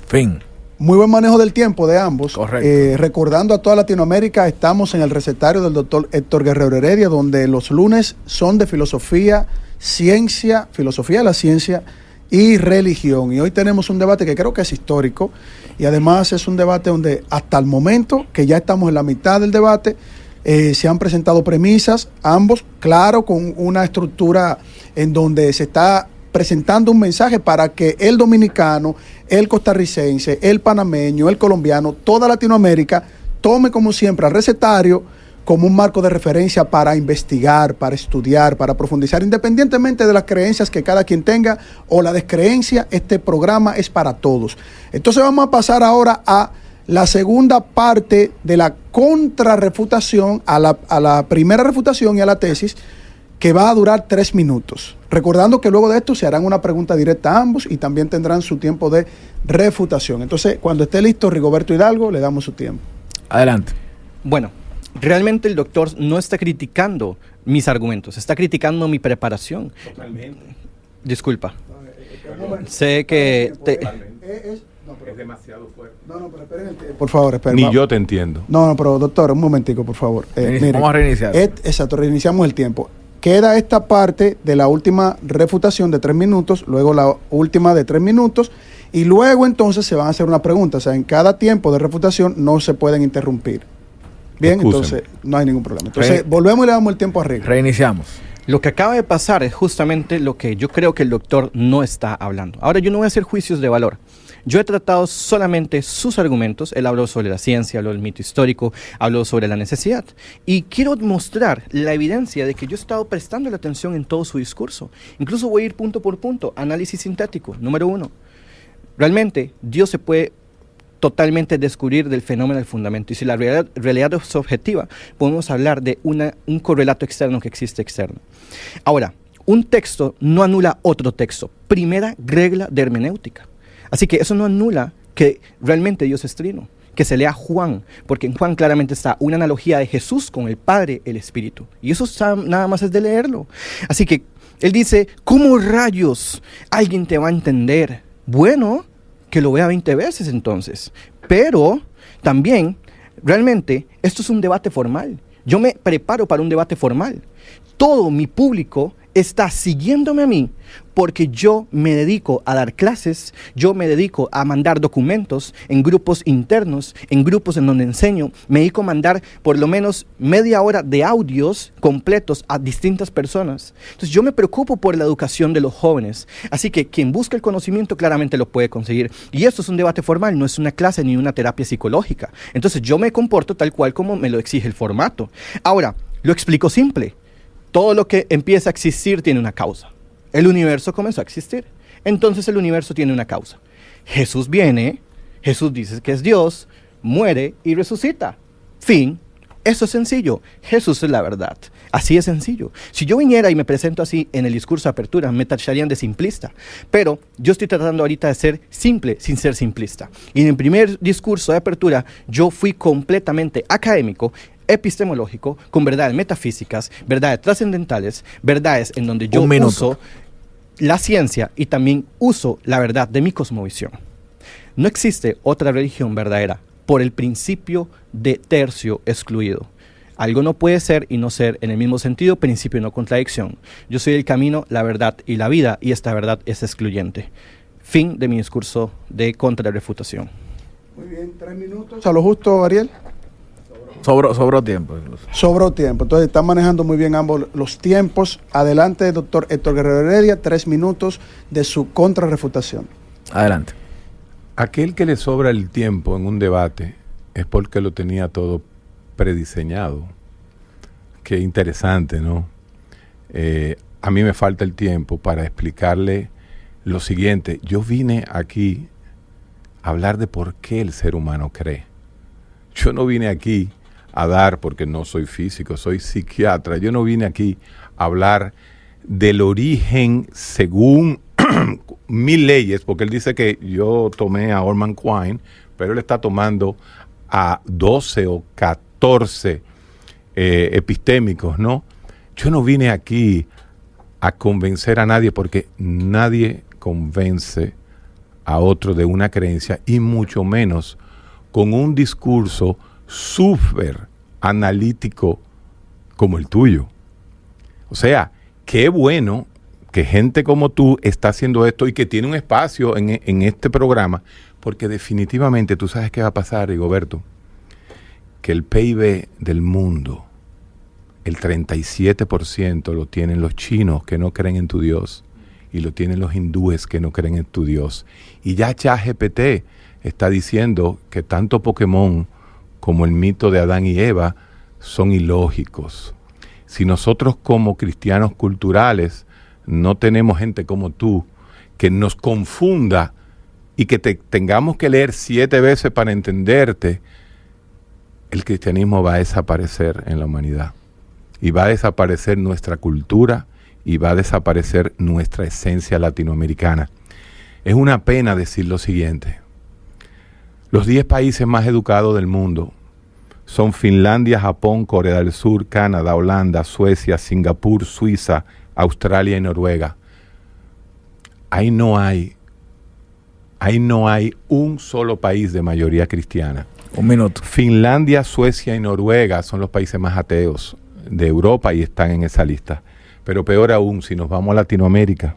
Fin. Muy buen manejo del tiempo de ambos. Correcto. Recordando a toda Latinoamérica, estamos en el recetario del doctor Héctor Guerrero Heredia, donde los lunes son de filosofía, ciencia, filosofía de la ciencia y religión. Y hoy tenemos un debate que creo que es histórico y además es un debate donde hasta el momento, que ya estamos en la mitad del debate, se han presentado premisas, ambos, claro, con una estructura en donde se está presentando un mensaje para que el dominicano, el costarricense, el panameño, el colombiano, toda Latinoamérica tome como siempre al recetario como un marco de referencia para investigar, para estudiar, para profundizar, independientemente de las creencias que cada quien tenga o la descreencia. Este programa es para todos. Entonces vamos a pasar ahora a la segunda parte de la contrarrefutación, a la primera refutación y a la tesis, que va a durar 3 minutos. Recordando que luego de esto se harán una pregunta directa a ambos y también tendrán su tiempo de refutación. Entonces, cuando esté listo Rigoberto Hidalgo, le damos su tiempo. Adelante. Bueno, realmente el doctor no está criticando mis argumentos, está criticando mi preparación. Totalmente. Disculpa. Sé que... Es demasiado fuerte. No, pero esperen, por favor, esperen. Ni yo te entiendo. No, pero doctor, un momentico, por favor. Miren, vamos a reiniciar. Exacto, reiniciamos el tiempo. Queda esta parte de la última refutación de 3 minutos, luego la última de 3 minutos, y luego entonces se van a hacer una pregunta. O sea, en cada tiempo de refutación no se pueden interrumpir. Bien, entonces no hay ningún problema. Entonces volvemos y le damos el tiempo a Rigo. Reiniciamos. Lo que acaba de pasar es justamente lo que yo creo que el doctor no está hablando. Ahora, yo no voy a hacer juicios de valor. Yo he tratado solamente sus argumentos. Él habló sobre la ciencia, habló del mito histórico, habló sobre la necesidad. Y quiero mostrar la evidencia de que yo he estado prestando la atención en todo su discurso. Incluso voy a ir punto por punto. Análisis sintético, número 1. Realmente, Dios se puede totalmente descubrir del fenómeno del fundamento. Y si la realidad es objetiva, podemos hablar de un correlato externo que existe externo. Ahora, un texto no anula otro texto. Primera regla de hermenéutica. Así que eso no anula que realmente Dios es trino. Que se lea Juan, porque en Juan claramente está una analogía de Jesús con el Padre, el Espíritu. Y eso nada más es de leerlo. Así que él dice, ¿cómo rayos alguien te va a entender? Bueno, que lo vea 20 veces entonces. Pero también realmente esto es un debate formal. Yo me preparo para un debate formal. Todo mi público está siguiéndome a mí porque yo me dedico a dar clases, yo me dedico a mandar documentos en grupos internos, en grupos en donde enseño, me dedico a mandar por lo menos media hora de audios completos a distintas personas. Entonces yo me preocupo por la educación de los jóvenes, así que quien busca el conocimiento claramente lo puede conseguir. Y esto es un debate formal, no es una clase ni una terapia psicológica. Entonces yo me comporto tal cual como me lo exige el formato. Ahora, lo explico simple. Todo lo que empieza a existir tiene una causa. El universo comenzó a existir. Entonces el universo tiene una causa. Jesús viene, Jesús dice que es Dios, muere y resucita. Fin. Eso es sencillo. Jesús es la verdad. Así es sencillo. Si yo viniera y me presento así en el discurso de apertura, me tacharían de simplista. Pero yo estoy tratando ahorita de ser simple sin ser simplista. Y en el primer discurso de apertura, yo fui completamente académico, epistemológico, con verdades metafísicas, verdades trascendentales, verdades en donde yo uso la ciencia y también uso la verdad de mi cosmovisión. No existe otra religión verdadera por el principio de tercio excluido. Algo no puede ser y no ser en el mismo sentido, principio y no contradicción. Yo soy el camino, la verdad y la vida, y esta verdad es excluyente. Fin de mi discurso de contrarrefutación. Muy bien, 3 minutos. A lo justo, Ariel. Sobró tiempo. Incluso. Sobró tiempo. Entonces están manejando muy bien ambos los tiempos. Adelante, doctor Héctor Guerrero Heredia, 3 minutos de su contrarrefutación. Adelante. Aquel que le sobra el tiempo en un debate es porque lo tenía todo prediseñado. Qué interesante, ¿no? A mí me falta el tiempo para explicarle lo siguiente. Yo vine aquí a hablar de por qué el ser humano cree. Yo no vine aquí a dar, porque no soy físico, soy psiquiatra. Yo no vine aquí a hablar del origen según 1000 leyes, porque él dice que yo tomé a Orman Quine, pero él está tomando a 12 o 14 epistémicos, ¿no? Yo no vine aquí a convencer a nadie, porque nadie convence a otro de una creencia, y mucho menos con un discurso súper analítico como el tuyo. O sea, qué bueno que gente como tú está haciendo esto y que tiene un espacio en este programa, porque definitivamente tú sabes qué va a pasar, Rigoberto, que el PIB del mundo, el 37% lo tienen los chinos que no creen en tu Dios, y lo tienen los hindúes que no creen en tu Dios. Y ya ChatGPT está diciendo que tanto Pokémon como el mito de Adán y Eva son ilógicos. Si nosotros como cristianos culturales no tenemos gente como tú que nos confunda y que tengamos que leer 7 veces para entenderte, el cristianismo va a desaparecer en la humanidad. Y va a desaparecer nuestra cultura y va a desaparecer nuestra esencia latinoamericana. Es una pena decir lo siguiente. Los 10 países más educados del mundo son Finlandia, Japón, Corea del Sur, Canadá, Holanda, Suecia, Singapur, Suiza, Australia y Noruega. Ahí no hay un solo país de mayoría cristiana. Un minuto. Finlandia, Suecia y Noruega son los países más ateos de Europa y están en esa lista. Pero peor aún, si nos vamos a Latinoamérica,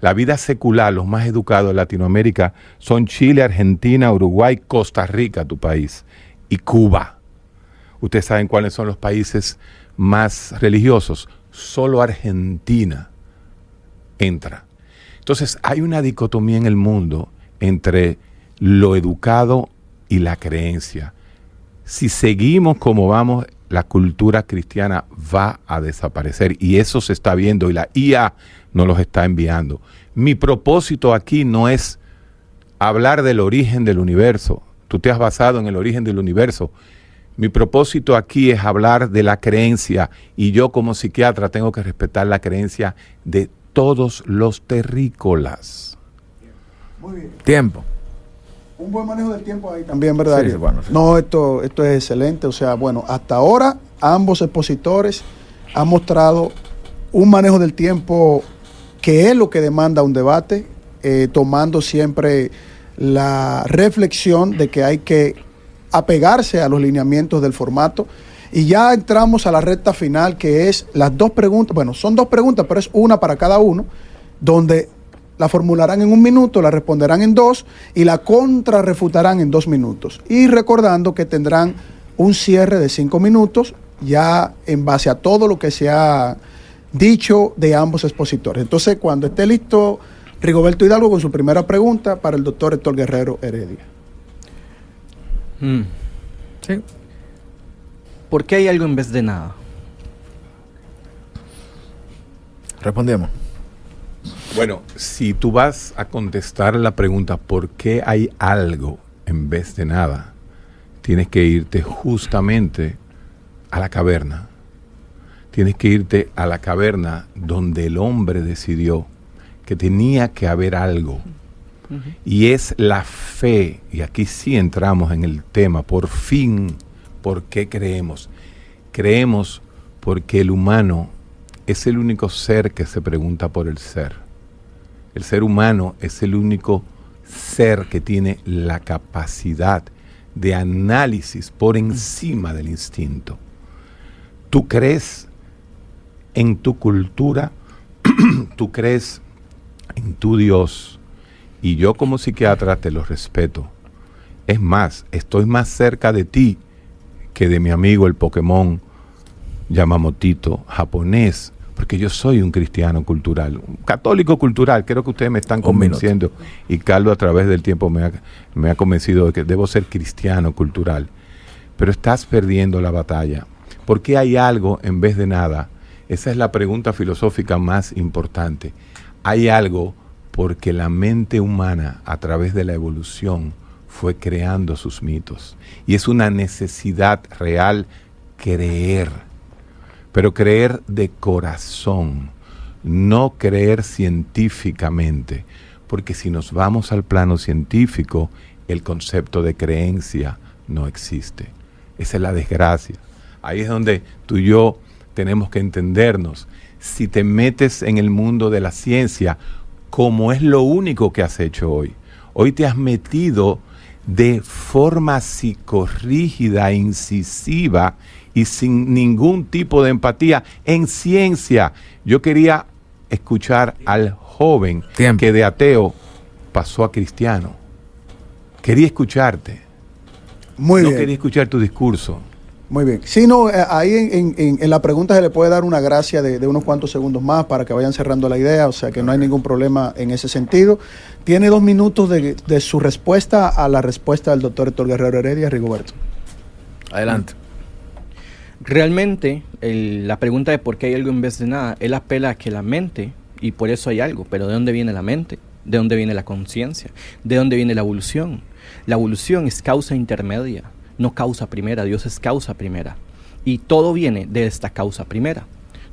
la vida secular, los más educados de Latinoamérica son Chile, Argentina, Uruguay, Costa Rica, tu país, y Cuba. Ustedes saben cuáles son los países más religiosos. Solo Argentina entra. Entonces hay una dicotomía en el mundo entre lo educado y la creencia. Si seguimos como vamos, la cultura cristiana va a desaparecer, y eso se está viendo, y la IA nos los está enviando. Mi propósito aquí no es hablar del origen del universo. Tú te has basado en el origen del universo. Mi propósito aquí es hablar de la creencia, y yo como psiquiatra tengo que respetar la creencia de todos los terrícolas. Muy bien. Tiempo. Un buen manejo del tiempo ahí también, ¿verdad? Sí, bueno, sí. No, esto es excelente. O sea, bueno, hasta ahora ambos expositores han mostrado un manejo del tiempo que es lo que demanda un debate, tomando siempre la reflexión de que hay que apegarse a los lineamientos del formato. Y ya entramos a la recta final, que es las 2 preguntas. Bueno, son 2 preguntas, pero es una para cada uno, donde la formularán en 1 minuto, la responderán en 2 y la contrarrefutarán en 2 minutos. Y recordando que tendrán un cierre de 5 minutos, ya en base a todo lo que se ha dicho de ambos expositores. Entonces, cuando esté listo Rigoberto Hidalgo con su primera pregunta para el doctor Héctor Guerrero Heredia. Sí. ¿Por qué hay algo en vez de nada? Respondemos. Bueno, si tú vas a contestar la pregunta ¿por qué hay algo en vez de nada? Tienes que irte justamente a la caverna. Tienes que irte a la caverna donde el hombre decidió que tenía que haber algo. Y es la fe, y aquí sí entramos en el tema, por fin, ¿por qué creemos? Creemos porque el humano es el único ser que se pregunta por el ser. El ser humano es el único ser que tiene la capacidad de análisis por encima del instinto. Tú crees en tu cultura, tú crees en tu Dios, y yo como psiquiatra te lo respeto. Es más, estoy más cerca de ti que de mi amigo el Pokémon Yamamotito japonés, porque yo soy un cristiano cultural, un católico cultural. Creo que ustedes me están convenciendo, y Carlos a través del tiempo me ha convencido de que debo ser cristiano cultural. Pero estás perdiendo la batalla. ¿Por qué hay algo en vez de nada? Esa es la pregunta filosófica más importante. Hay algo porque la mente humana, a través de la evolución, fue creando sus mitos. Y es una necesidad real creer, pero creer de corazón, no creer científicamente, porque si nos vamos al plano científico, el concepto de creencia no existe. Esa es la desgracia. Ahí es donde tú y yo tenemos que entendernos. Si te metes en el mundo de la ciencia, como es lo único que has hecho hoy, hoy te has metido de forma psicorrígida, incisiva y sin ningún tipo de empatía en ciencia. Yo quería escuchar al joven que de ateo pasó a cristiano. Quería escucharte. Muy bien. No quería escuchar tu discurso. Muy bien. Si no, ahí en la pregunta se le puede dar una gracia de unos cuantos segundos más para que vayan cerrando la idea, o sea que no hay ningún problema en ese sentido. Tiene 2 minutos de su respuesta a la respuesta del doctor Héctor Guerrero Heredia. Rigoberto. Adelante. Realmente, la pregunta de por qué hay algo en vez de nada, él apela a que la mente, y por eso hay algo, pero ¿de dónde viene la mente? ¿De dónde viene la conciencia? ¿De dónde viene la evolución? La evolución es causa intermedia, no causa primera. Dios es causa primera. Y todo viene de esta causa primera.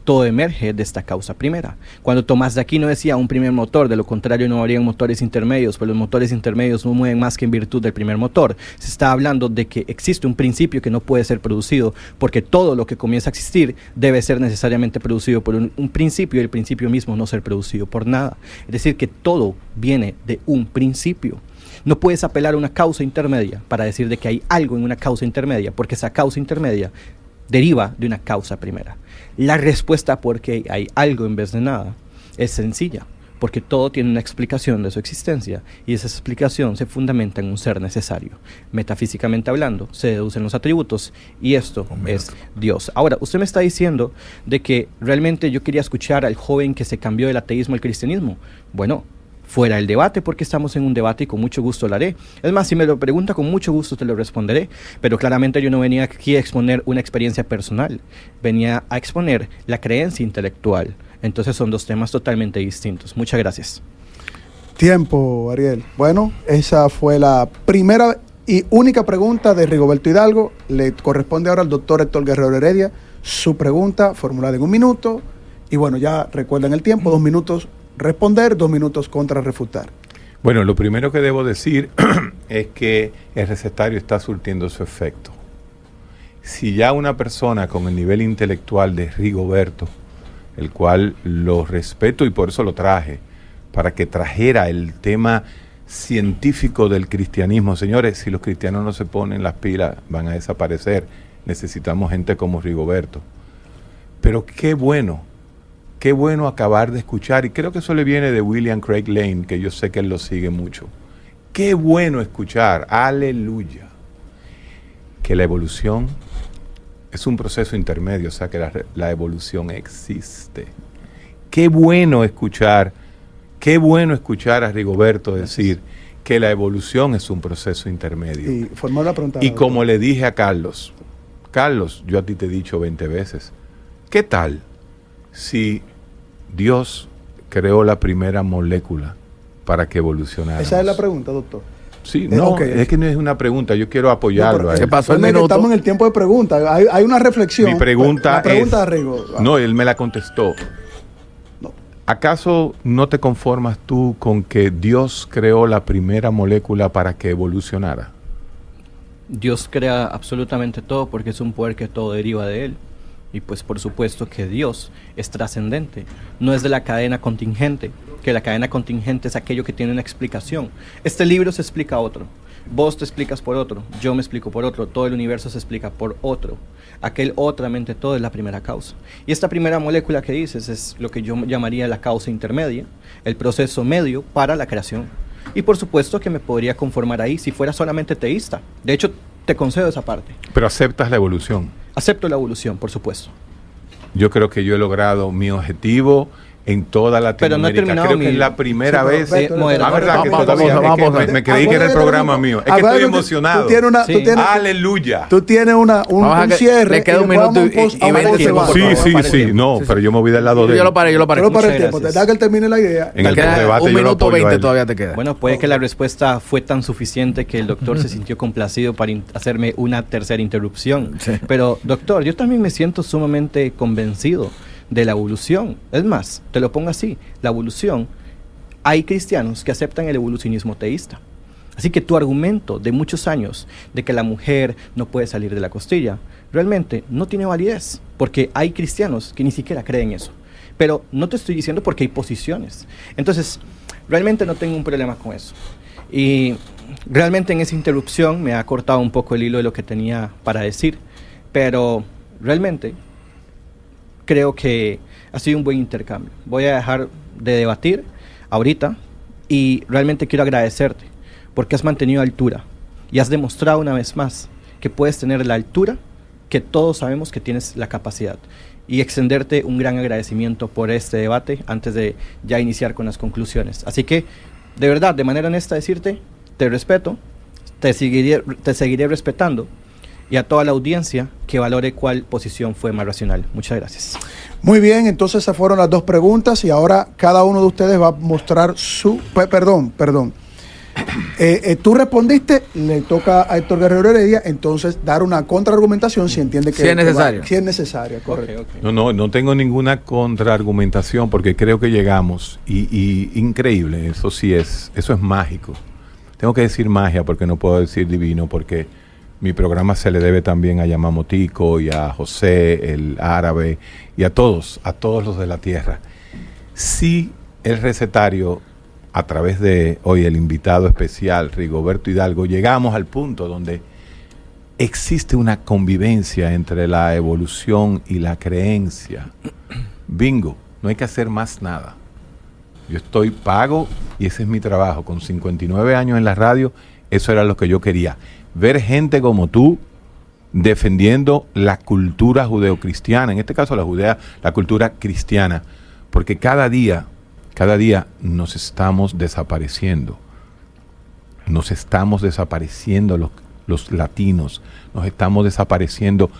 Todo emerge de esta causa primera. Cuando Tomás de Aquino decía un primer motor, de lo contrario no habrían motores intermedios, pues los motores intermedios no mueven más que en virtud del primer motor. Se está hablando de que existe un principio que no puede ser producido, porque todo lo que comienza a existir debe ser necesariamente producido por un principio, y el principio mismo no ser producido por nada. Es decir, que todo viene de un principio. No puedes apelar a una causa intermedia para decir de que hay algo en una causa intermedia, porque esa causa intermedia deriva de una causa primera. La respuesta por qué hay algo en vez de nada es sencilla, porque todo tiene una explicación de su existencia, y esa explicación se fundamenta en un ser necesario. Metafísicamente hablando, se deducen los atributos, y esto es Dios. Ahora, usted me está diciendo de que realmente yo quería escuchar al joven que se cambió del ateísmo al cristianismo. Bueno, fuera el debate, porque estamos en un debate y con mucho gusto lo haré. Es más, si me lo pregunta, con mucho gusto te lo responderé. Pero claramente yo no venía aquí a exponer una experiencia personal. Venía a exponer la creencia intelectual. Entonces son 2 temas totalmente distintos. Muchas gracias. Tiempo, Ariel. Bueno, esa fue la primera y única pregunta de Rigoberto Hidalgo. Le corresponde ahora al doctor Héctor Guerrero Heredia su pregunta formulada en 1 minuto. Y bueno, ya recuerden el tiempo, 2 minutos responder, 2 minutos contrarrefutar. Bueno, lo primero que debo decir es que el recetario está surtiendo su efecto. Si ya una persona con el nivel intelectual de Rigoberto, el cual lo respeto y por eso lo traje, para que trajera el tema científico del cristianismo. Señores, si los cristianos no se ponen las pilas, van a desaparecer. Necesitamos gente como Rigoberto. Pero qué bueno acabar de escuchar, y creo que eso le viene de William Craig Lane, que yo sé que él lo sigue mucho. Qué bueno escuchar, aleluya, que la evolución es un proceso intermedio, o sea que la evolución existe. Qué bueno escuchar a Rigoberto decir que la evolución es un proceso intermedio. Y formó la pregunta. Y como le dije a Carlos, yo a ti te he dicho 20 veces, ¿qué tal si Dios creó la primera molécula para que evolucionara? Esa es la pregunta, doctor. Sí, no, okay. Es que no es una pregunta, yo quiero apoyarlo. ¿Qué pasó el minuto? Estamos en el tiempo de preguntas, hay una reflexión. Mi pregunta la pregunta es, de Rigo. No, él me la contestó. No. ¿Acaso no te conformas tú con que Dios creó la primera molécula para que evolucionara? Dios crea absolutamente todo porque es un poder que todo deriva de Él. Y pues por supuesto que Dios es trascendente, no es de la cadena contingente, que la cadena contingente es aquello que tiene una explicación. Este libro se explica a otro, vos te explicas por otro, yo me explico por otro, todo el universo se explica por otro. Aquel otramente todo es la primera causa. Y esta primera molécula que dices es lo que yo llamaría la causa intermedia, el proceso medio para la creación. Y por supuesto que me podría conformar ahí si fuera solamente teísta. De hecho, te concedo esa parte. Pero aceptas la evolución. Acepto la evolución, por supuesto. Yo creo que yo he logrado mi objetivo en toda Latinoamérica. Pero no he terminado. Creo que es la primera vez. Verdad que todavía me creí que era el programa mío. Es que estoy emocionado. Aleluya. Tú tienes un cierre. Le queda un minuto y 20 segundos. Sí. No, pero yo me voy del lado de él. Yo lo paré. Yo lo paré el tiempo. Te da que él termine la idea. En el debate un yo lo minuto apoyo 20 todavía te queda. Bueno, puede que la respuesta fue tan suficiente que el doctor se sintió complacido para hacerme una tercera interrupción. Sí. Pero, doctor, yo también me siento sumamente convencido de la evolución. Es más, te lo pongo así, la evolución, hay cristianos que aceptan el evolucionismo teísta. Así que tu argumento de muchos años de que la mujer no puede salir de la costilla, realmente no tiene validez, porque hay cristianos que ni siquiera creen eso. Pero no te estoy diciendo porque hay posiciones. Entonces, realmente no tengo un problema con eso. Y realmente en esa interrupción me ha cortado un poco el hilo de lo que tenía para decir, pero realmente creo que ha sido un buen intercambio. Voy a dejar de debatir ahorita y realmente quiero agradecerte porque has mantenido altura y has demostrado una vez más que puedes tener la altura que todos sabemos que tienes la capacidad, y extenderte un gran agradecimiento por este debate antes de ya iniciar con las conclusiones. Así que, de verdad, de manera honesta decirte, te respeto, te seguiré respetando, y a toda la audiencia que valore cuál posición fue más racional. Muchas gracias. Muy bien, entonces esas fueron las dos preguntas y ahora cada uno de ustedes va a mostrar su... Perdón. Tú respondiste, le toca a Héctor Guerrero Heredia entonces dar una contraargumentación si entiende que... Si es necesario. Si es necesaria, correcto. Okay. No tengo ninguna contraargumentación porque creo que llegamos y increíble, eso es mágico. Tengo que decir magia porque no puedo decir divino porque mi programa se le debe también a Yamamotico y a José, el árabe, y a todos los de la tierra. Sí, el recetario, a través de hoy el invitado especial, Rigoberto Hidalgo, llegamos al punto donde existe una convivencia entre la evolución y la creencia. Bingo, no hay que hacer más nada. Yo estoy pago y ese es mi trabajo. Con 59 años en la radio, eso era lo que yo quería. Ver gente como tú defendiendo la cultura judeocristiana, en este caso la cultura cristiana, porque cada día nos estamos desapareciendo. Nos estamos desapareciendo los latinos, nos estamos desapareciendo.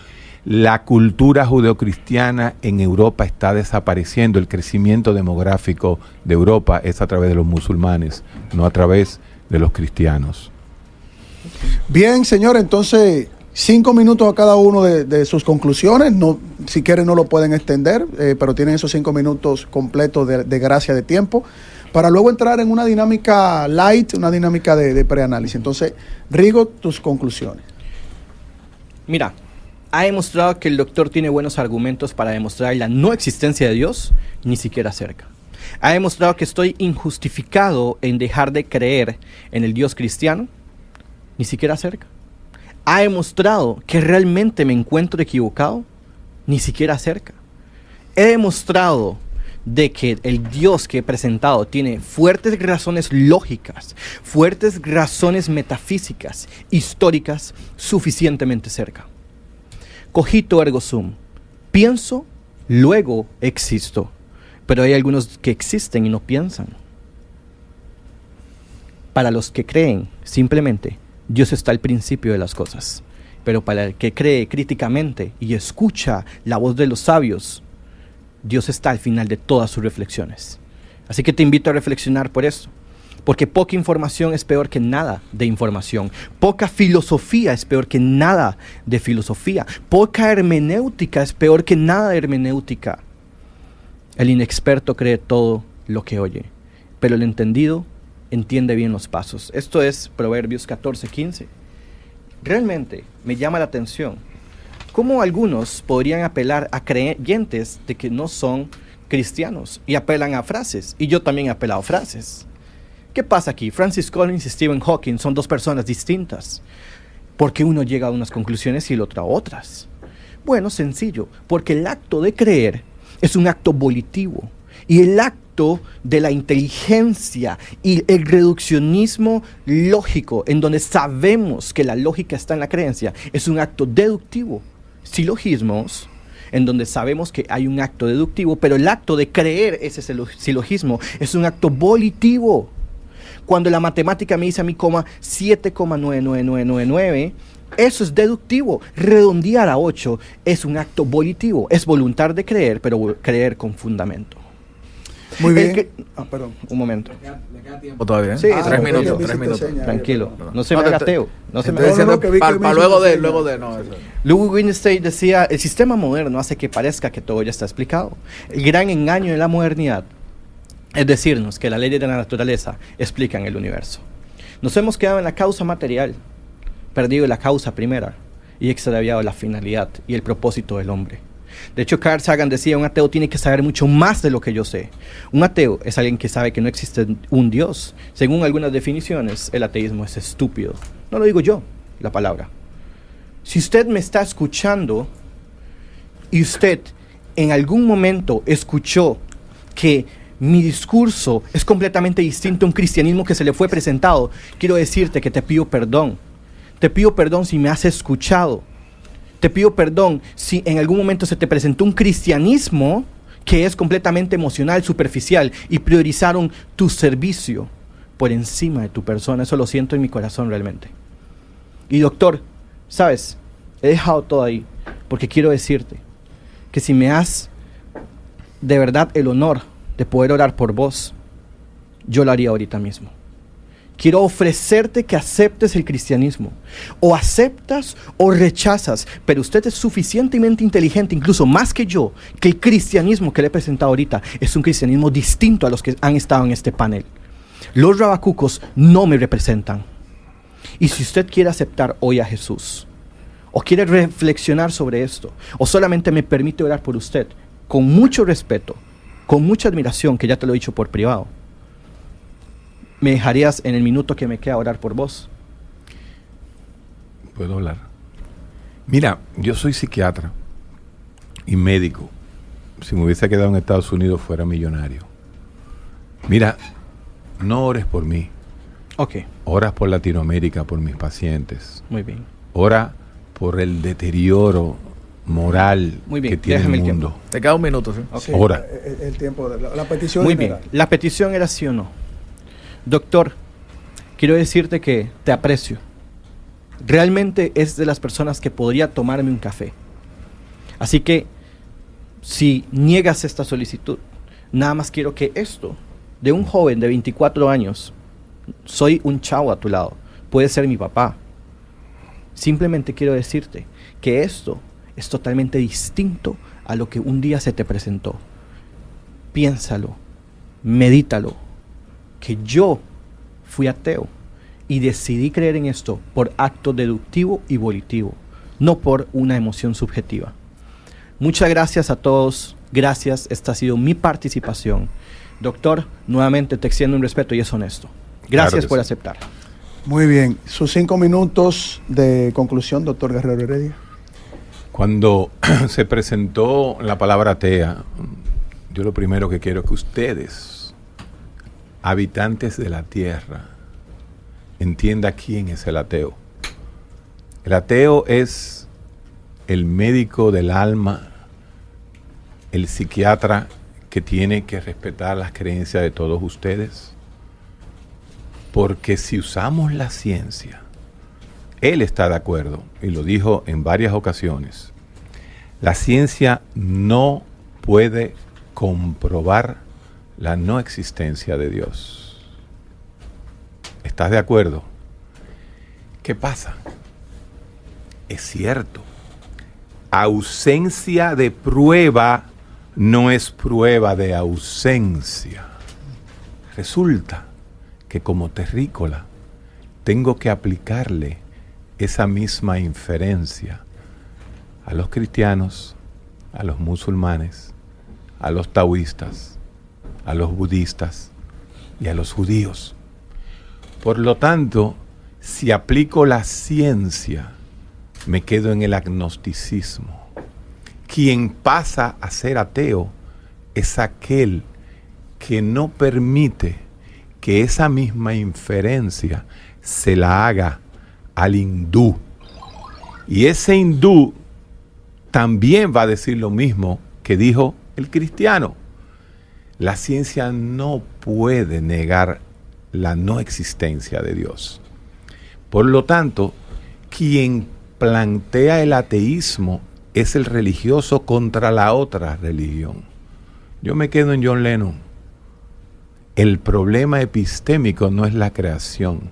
La cultura judeocristiana en Europa está desapareciendo. El crecimiento demográfico de Europa es a través de los musulmanes, no a través de los cristianos. Bien, señor, entonces 5 minutos a cada uno de sus conclusiones. No, si quieren no lo pueden extender, pero tienen esos 5 minutos completos de gracia de tiempo para luego entrar en una dinámica light, una dinámica de preanálisis. Entonces, Rigo, tus conclusiones. Mira, ha demostrado que el doctor tiene buenos argumentos para demostrar la no existencia de Dios, ni siquiera cerca. ¿Ha demostrado que estoy injustificado en dejar de creer en el Dios cristiano? Ni siquiera cerca. ¿Ha demostrado que realmente me encuentro equivocado? Ni siquiera cerca. He demostrado de que el Dios que he presentado tiene fuertes razones lógicas, fuertes razones metafísicas, históricas, suficientemente cerca. Cogito ergo sum. Pienso, luego existo. Pero hay algunos que existen y no piensan. Para los que creen, simplemente, Dios está al principio de las cosas. Pero para el que cree críticamente y escucha la voz de los sabios, Dios está al final de todas sus reflexiones. Así que te invito a reflexionar por eso. Porque poca información es peor que nada de información. Poca filosofía es peor que nada de filosofía. Poca hermenéutica es peor que nada de hermenéutica. El inexperto cree todo lo que oye, pero el entendido entiende bien los pasos. Esto es Proverbios 14:15. Realmente me llama la atención cómo algunos podrían apelar a creyentes de que no son cristianos y apelan a frases. Y yo también he apelado a frases. ¿Qué pasa aquí? Francis Collins y Stephen Hawking son dos personas distintas. ¿Por qué uno llega a unas conclusiones y el otro a otras? Bueno, sencillo, porque el acto de creer es un acto volitivo. Y el acto de la inteligencia y el reduccionismo lógico, en donde sabemos que la lógica está en la creencia, es un acto deductivo. Silogismos, en donde sabemos que hay un acto deductivo, pero el acto de creer ese silogismo es un acto volitivo. Cuando la matemática me dice a mí, 7,99999, eso es deductivo. Redondear a 8 es un acto volitivo. Es voluntad de creer, pero creer con fundamento. Muy bien. Perdón. Un momento. ¿Le queda tiempo todavía? Sí, 3 minutos. Tranquilo. Perdón. No se me haga ateo. No se me haga Diciendo, que vi que me hizo luego una de, señal. luego de, no, eso. Ludwig Wittgenstein decía, el sistema moderno hace que parezca que todo ya está explicado. El gran engaño de la modernidad es decirnos que las leyes de la naturaleza explican el universo. Nos hemos quedado en la causa material, perdido la causa primera y extraviado la finalidad y el propósito del hombre. De hecho, Carl Sagan decía, un ateo tiene que saber mucho más de lo que yo sé. Un ateo es alguien que sabe que no existe un Dios. Según algunas definiciones, el ateísmo es estúpido. No lo digo yo, la palabra. Si usted me está escuchando y usted en algún momento escuchó que mi discurso es completamente distinto a un cristianismo que se le fue presentado, quiero decirte que te pido perdón. Te pido perdón si me has escuchado. Te pido perdón si en algún momento se te presentó un cristianismo que es completamente emocional, superficial, y priorizaron tu servicio por encima de tu persona. Eso lo siento en mi corazón realmente. Y doctor, ¿sabes? He dejado todo ahí porque quiero decirte que si me has de verdad el honor de poder orar por vos, yo lo haría ahorita mismo. Quiero ofrecerte que aceptes el cristianismo. O aceptas o rechazas, pero usted es suficientemente inteligente, incluso más que yo, que el cristianismo que le he presentado ahorita es un cristianismo distinto a los que han estado en este panel. Los rabacucos no me representan. Y si usted quiere aceptar hoy a Jesús, o quiere reflexionar sobre esto, o solamente me permite orar por usted, con mucho respeto, con mucha admiración, que ya te lo he dicho por privado, ¿me dejarías en el minuto que me queda orar por vos? ¿Puedo hablar? Mira, yo soy psiquiatra y médico. Si me hubiese quedado en Estados Unidos fuera millonario. Mira, no ores por mí. Ok. Oras por Latinoamérica, por mis pacientes. Muy bien. Ora por el deterioro moral Muy bien, que tiene el déjame el mundo. tiempo. Te queda un minuto, ¿sí? Sí, Ahora. El tiempo de la petición Muy general. bien. La petición era sí o no. Doctor, quiero decirte que te aprecio. Realmente es de las personas que podría tomarme un café. Así que, si niegas esta solicitud, nada más quiero que esto, de un joven de 24 años, soy un chavo a tu lado, puede ser mi papá. Simplemente quiero decirte que esto es totalmente distinto a lo que un día se te presentó. Piénsalo, medítalo, que yo fui ateo y decidí creer en esto por acto deductivo y volitivo, no por una emoción subjetiva. Muchas gracias a todos Gracias, esta ha sido mi participación. Doctor, nuevamente te extiendo un respeto y es honesto. Gracias Claro que por sí. aceptar. Muy bien. Sus 5 minutos de conclusión, doctor Guerrero Heredia. Cuando se presentó la palabra atea, yo lo primero que quiero es que ustedes, habitantes de la tierra, entiendan quién es el ateo. El ateo es el médico del alma, el psiquiatra que tiene que respetar las creencias de todos ustedes. Porque si usamos la ciencia, él está de acuerdo, y lo dijo en varias ocasiones, la ciencia no puede comprobar la no existencia de Dios. ¿Estás de acuerdo? ¿Qué pasa? Es cierto, ausencia de prueba no es prueba de ausencia. Resulta que como terrícola tengo que aplicarle esa misma inferencia a los cristianos, a los musulmanes, a los taoístas, a los budistas y a los judíos. Por lo tanto, si aplico la ciencia, me quedo en el agnosticismo. Quien pasa a ser ateo es aquel que no permite que esa misma inferencia se la haga al hindú. Y ese hindú también va a decir lo mismo que dijo el cristiano. La ciencia no puede negar la no existencia de Dios. Por lo tanto, quien plantea el ateísmo es el religioso contra la otra religión. Yo me quedo en John Lennon. El problema epistémico no es la creación.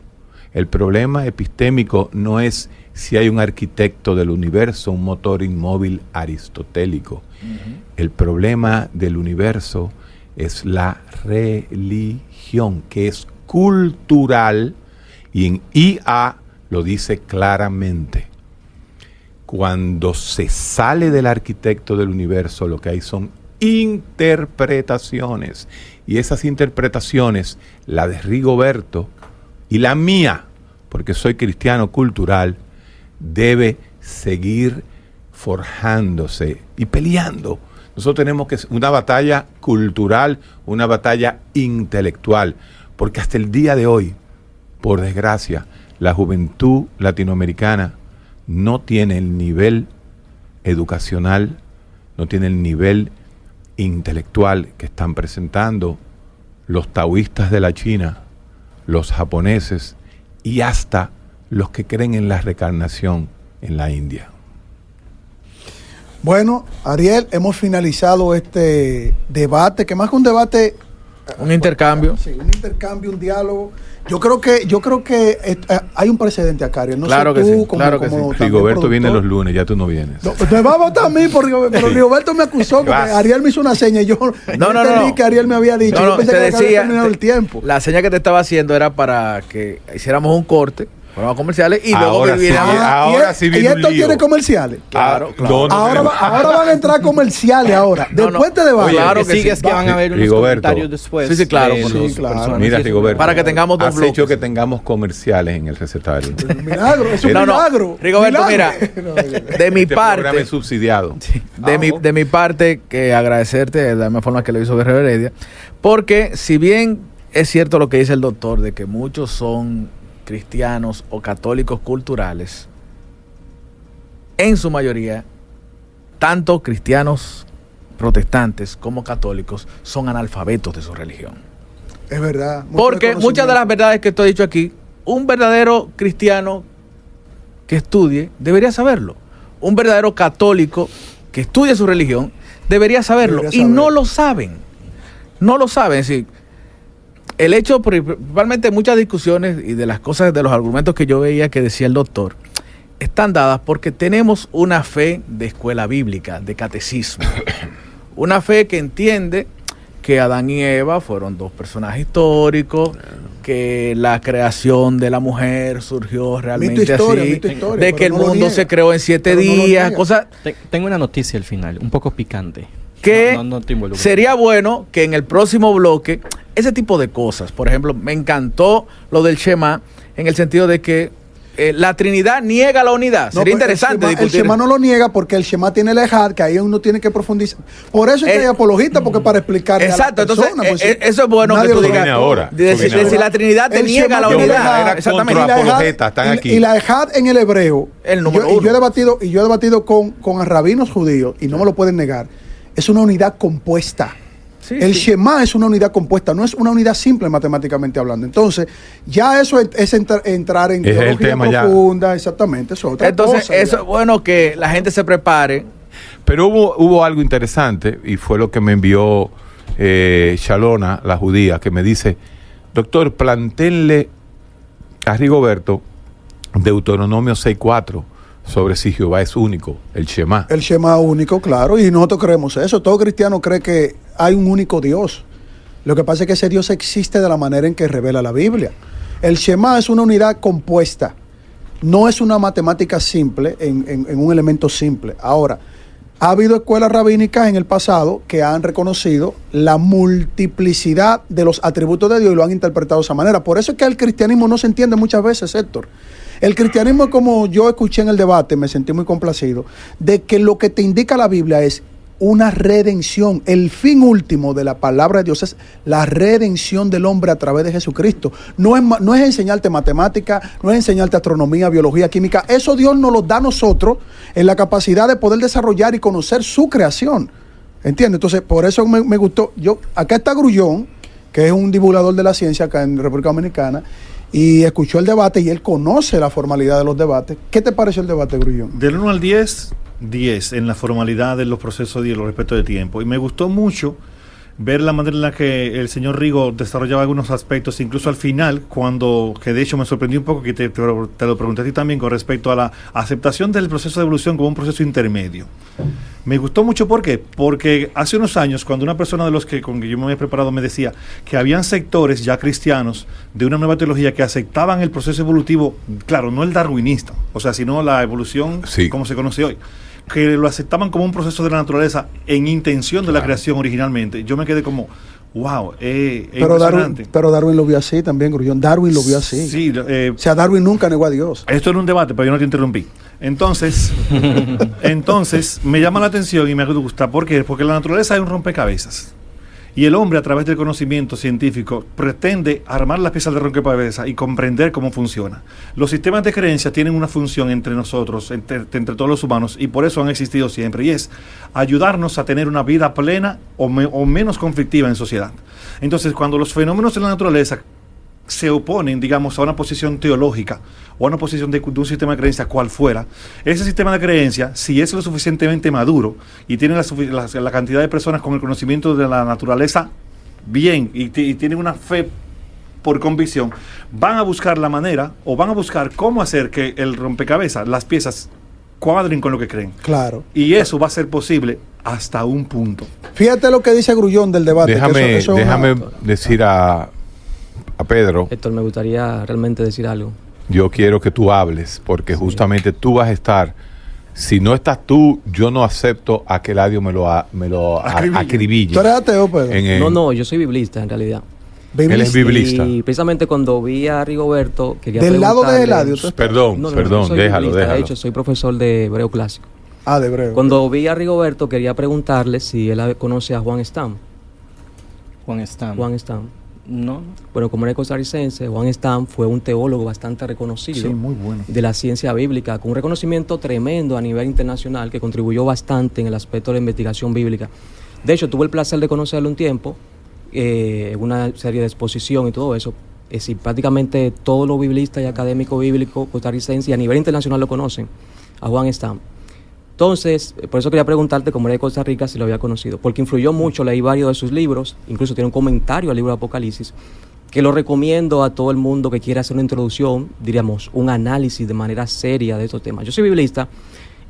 El problema epistémico no es si hay un arquitecto del universo, un motor inmóvil aristotélico. El problema del universo es la religión, que es cultural, y en IA lo dice claramente. Cuando se sale del arquitecto del universo, lo que hay son interpretaciones. Y esas interpretaciones, la de Rigoberto y la mía, porque soy cristiano cultural, debe seguir forjándose y peleando. Nosotros tenemos que una batalla cultural, una batalla intelectual, porque hasta el día de hoy, por desgracia, la juventud latinoamericana no tiene el nivel educacional, no tiene el nivel intelectual que están presentando los taoístas de la China, los japoneses y hasta los que creen en la reencarnación en la India. Bueno, Ariel, hemos finalizado este debate, que más que un debate, Un intercambio. Sí, un intercambio, un diálogo. Yo creo que hay un precedente acá, Ariel. No Claro sé que tú, sí, claro que sí. Rigoberto viene los lunes, ya tú no vienes. No, me va a votar a mí, pero Rigoberto me acusó porque Ariel me hizo una seña y yo entendí que Ariel me había dicho. Yo pensé que había terminado el tiempo. La seña que te estaba haciendo era para que hiciéramos un corte, programas comerciales y luego Ahora que ahora sí ¿Y viene un esto lío. tiene comerciales? Claro. Ahora van a entrar comerciales ahora. Después te debate. Oye, Claro que que sigues sí. que van a haber unos Rigoberto. comentarios después. Sí, claro, de por los supuesto. personajes. Mira, Rigoberto, Para que tengamos dos has bloques. hecho que tengamos comerciales en el recetario. Milagro, es un No, milagro. Rigoberto, Milagro. De mi Este programa parte, es subsidiado. de mi parte, que agradecerte de la misma forma que lo hizo Guerrero Heredia, porque si bien es cierto lo que dice el doctor, de que muchos son cristianos o católicos culturales, en su mayoría, tanto cristianos protestantes como católicos son analfabetos de su religión. Es verdad. mucho Porque muchas de desconocimiento. las verdades que estoy dicho aquí, un verdadero cristiano que estudie debería saberlo. Un verdadero católico que estudie su religión debería saberlo. Debería Y saber. no lo saben. No lo saben. Es decir, el hecho, principalmente muchas discusiones y de las cosas, de los argumentos que yo veía que decía el doctor, están dadas porque tenemos una fe de escuela bíblica, de catecismo. Una fe que entiende que Adán y Eva fueron dos personajes históricos, que la creación de la mujer surgió realmente Mito historia, así, mito historia, de pero que el no lo mundo niega. se creó en 7 Pero no lo días, niega. cosas. Tengo una noticia al final, un poco picante. que No te involucres. sería bueno que en el próximo bloque, ese tipo de cosas, por ejemplo, me encantó lo del Shema, en el sentido de que la Trinidad niega la unidad. No, Sería pues interesante el discutir. Shema no lo niega porque el Shema tiene el Ejad, que ahí uno tiene que profundizar. Por eso es que hay apologistas, porque para explicarle Exacto, a la persona, entonces pues, eso es bueno que nadie tú lo digas. viene ahora. Si la Trinidad te El niega Shema la tiene el unidad. Ejad, Exactamente. y la Ejad- apologetas están aquí. Y la Ejad en el hebreo, El número yo he uno. debatido con rabinos judíos, y no me lo pueden negar, es una unidad compuesta. Sí, El sí. Shema es una unidad compuesta, no es una unidad simple matemáticamente hablando. Entonces, ya eso es entrar en Ese es el teología tema ya. profunda, exactamente, eso es otra Entonces, cosa, eso ya. es bueno que la gente se prepare. Pero hubo algo interesante y fue lo que me envió Shalona, la judía, que me dice, doctor, plantéenle a Rigoberto Deuteronomio 6.4 sobre si Jehová es único, el Shema. El Shema único, claro, y nosotros creemos eso. Todo cristiano cree que hay un único Dios. Lo que pasa es que ese Dios existe de la manera en que revela la Biblia. El Shema es una unidad compuesta, no es una matemática simple en un elemento simple. Ahora, ha habido escuelas rabínicas en el pasado que han reconocido la multiplicidad de los atributos de Dios y lo han interpretado de esa manera. Por eso es que el cristianismo no se entiende muchas veces, Héctor. El cristianismo, como yo escuché en el debate, me sentí muy complacido, de que lo que te indica la Biblia es una redención. El fin último de la palabra de Dios es la redención del hombre a través de Jesucristo. No es enseñarte matemática, no es enseñarte astronomía, biología, química. Eso Dios nos lo da a nosotros en la capacidad de poder desarrollar y conocer su creación. ¿Entiendes? Entonces, por eso me gustó. Acá está Grullón, que es un divulgador de la ciencia acá en República Dominicana, y escuchó el debate y él conoce la formalidad de los debates. ¿Qué te pareció el debate, Grullón? Del 1 al 10, 10 en la formalidad de los procesos y los respetos de tiempo. Y me gustó mucho ver la manera en la que el señor Rigo desarrollaba algunos aspectos, incluso al final, que de hecho me sorprendió un poco, que te lo pregunté a ti también, con respecto a la aceptación del proceso de evolución como un proceso intermedio. Me gustó mucho, ¿por qué? Porque hace unos años, cuando una persona de los que con que yo me había preparado me decía que habían sectores ya cristianos de una nueva teología que aceptaban el proceso evolutivo, claro, no el darwinista, o sea, sino la evolución como se conoce hoy, que lo aceptaban como un proceso de la naturaleza en intención de la creación originalmente. Yo me quedé como, wow, impresionante. Pero Darwin lo vio así también, Grullón. Darwin lo vio así. Sí, O sea, Darwin nunca negó a Dios. esto era un debate, pero yo no te interrumpí. Entonces me llama la atención y me gusta. ¿Por qué? Porque la naturaleza es un rompecabezas. Y el hombre, a través del conocimiento científico, pretende armar las piezas de rompecabezas y comprender cómo funciona. Los sistemas de creencias tienen una función entre nosotros, entre todos los humanos, y por eso han existido siempre, y es ayudarnos a tener una vida plena o menos conflictiva en sociedad. Entonces, cuando los fenómenos de la naturaleza se oponen, digamos, a una posición teológica o a una posición de un sistema de creencias cual fuera, ese sistema de creencias, si es lo suficientemente maduro y tiene la cantidad de personas con el conocimiento de la naturaleza bien y tienen una fe por convicción, van a buscar la manera o van a buscar cómo hacer que el rompecabezas, las piezas, cuadren con lo que creen. Claro. Y eso va a ser posible hasta un punto. Fíjate lo que dice Grullón del debate. Déjame decir a Pedro, Héctor, me gustaría realmente decir algo. yo quiero que tú hables, porque justamente tú vas a estar. Si no estás tú, yo no acepto a que Eladio me lo acribille. ¿Tú eres ateo, Pedro? No, yo soy biblista en realidad. Él es biblista. Y precisamente cuando vi a Rigoberto, quería ¿Del lado de preguntarle- Eladio? Perdón, No, perdón, soy déjalo. biblista. De hecho, soy profesor de hebreo clásico. Ah, de hebreo. Cuando vi a Rigoberto, quería preguntarle si él conoce a Juan Stam. Juan Stam. Juan Stam. No. Bueno, como era costarricense, Juan Stam fue un teólogo bastante reconocido Sí, muy bueno. de la ciencia bíblica, con un reconocimiento tremendo a nivel internacional que contribuyó bastante en el aspecto de la investigación bíblica. De hecho, tuve el placer de conocerlo un tiempo, una serie de exposición y todo eso. Si prácticamente todos los biblistas y académicos bíblicos costarricenses y a nivel internacional lo conocen, a Juan Stam. Entonces, por eso quería preguntarte, como era de Costa Rica, si lo había conocido, porque influyó mucho, leí varios de sus libros, incluso tiene un comentario al libro de Apocalipsis, que lo recomiendo a todo el mundo que quiera hacer una introducción, diríamos, un análisis de manera seria de estos temas. Yo soy biblista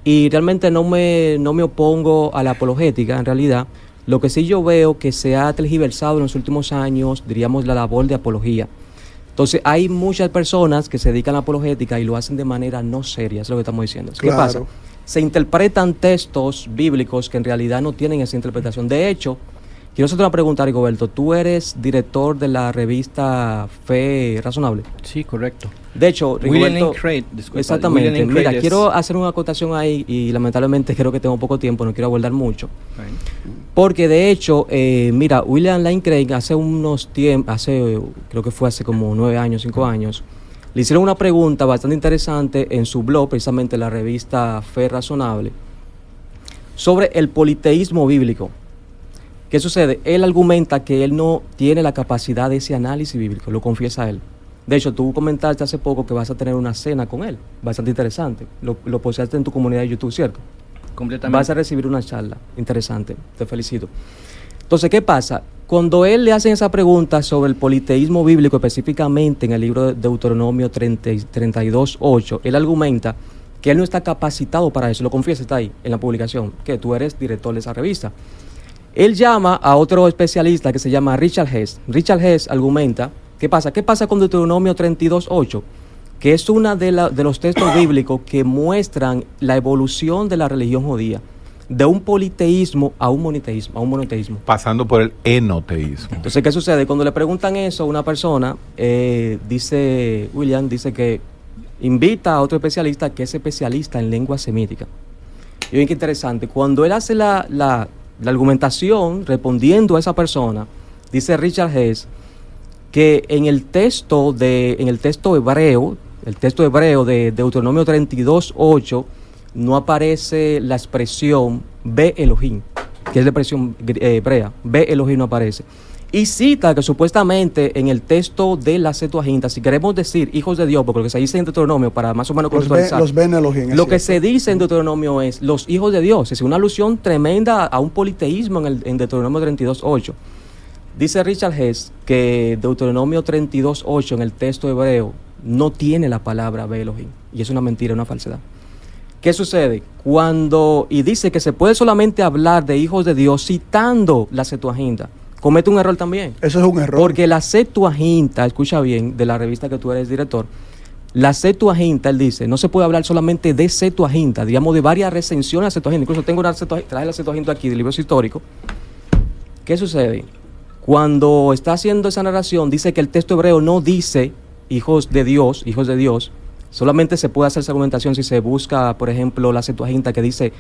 y realmente no me opongo a la apologética, en realidad. Lo que sí yo veo que se ha tergiversado en los últimos años, diríamos, la labor de apología. Entonces, hay muchas personas que se dedican a la apologética y lo hacen de manera no seria, es lo que estamos diciendo. ¿Qué Claro. pasa? se interpretan textos bíblicos que en realidad no tienen esa interpretación. De hecho, quiero hacerte una pregunta, Rigoberto. Tú eres director de la revista Fe Razonable. Sí, correcto. De hecho, William Rigoberto, Lane Craig, disculpa. exactamente. William Lane Mira, Craig quiero hacer una acotación ahí y lamentablemente creo que tengo poco tiempo, no quiero abordar mucho. Right. Porque de hecho, mira, William Lane Craig hace unos tiempos, creo que fue hace como 9 años, 5 años, le hicieron una pregunta bastante interesante en su blog, precisamente la revista Fe Razonable, sobre el politeísmo bíblico. ¿Qué sucede? Él argumenta que él no tiene la capacidad de ese análisis bíblico, lo confiesa él. De hecho, tú comentaste hace poco que vas a tener una cena con él, bastante interesante. Lo posteaste en tu comunidad de YouTube, ¿cierto? Completamente. Vas a recibir una charla interesante, te felicito. Entonces, ¿qué pasa? Cuando él le hacen esa pregunta sobre el politeísmo bíblico, específicamente en el libro de Deuteronomio 32:8, él argumenta que él no está capacitado para eso, lo confiesa, está ahí en la publicación, que tú eres director de esa revista. Él llama a otro especialista que se llama Richard Hess. Richard Hess argumenta, ¿qué pasa? ¿Qué pasa con Deuteronomio 32:8? Que es una de los textos bíblicos que muestran la evolución de la religión judía, de un politeísmo a un monoteísmo. Pasando por el enoteísmo. Entonces, ¿qué sucede? Cuando le preguntan eso a una persona, William dice que invita a otro especialista que es especialista en lengua semítica. Y bien, qué interesante, cuando él hace la argumentación respondiendo a esa persona, dice Richard Hess que en el texto hebreo de Deuteronomio 32:8 no aparece la expresión Be Elohim, que es la expresión hebrea. Be Elohim no aparece. Y cita que supuestamente en el texto de la Septuaginta, si queremos decir hijos de Dios, porque lo que se dice en Deuteronomio, para más o menos contextualizar, los Ben Elohim, lo que se dice en Deuteronomio es los hijos de Dios. Es una alusión tremenda a un politeísmo en Deuteronomio 32:8. Dice Richard Hess que Deuteronomio 32:8 en el texto hebreo no tiene la palabra Be Elohim, y es una mentira, una falsedad. ¿Qué sucede? Y dice que se puede solamente hablar de hijos de Dios citando la Septuaginta. Comete un error también. Eso es un error. Porque la Septuaginta, escucha bien, de la revista que tú eres director, la Septuaginta, él dice, no se puede hablar solamente de Septuaginta, digamos de varias recensiones a Septuaginta. Incluso tengo traje la Septuaginta aquí de libros históricos. ¿Qué sucede? Cuando está haciendo esa narración, dice que el texto hebreo no dice hijos de Dios. Solamente se puede hacer esa argumentación si se busca, por ejemplo, la Septuaginta que dice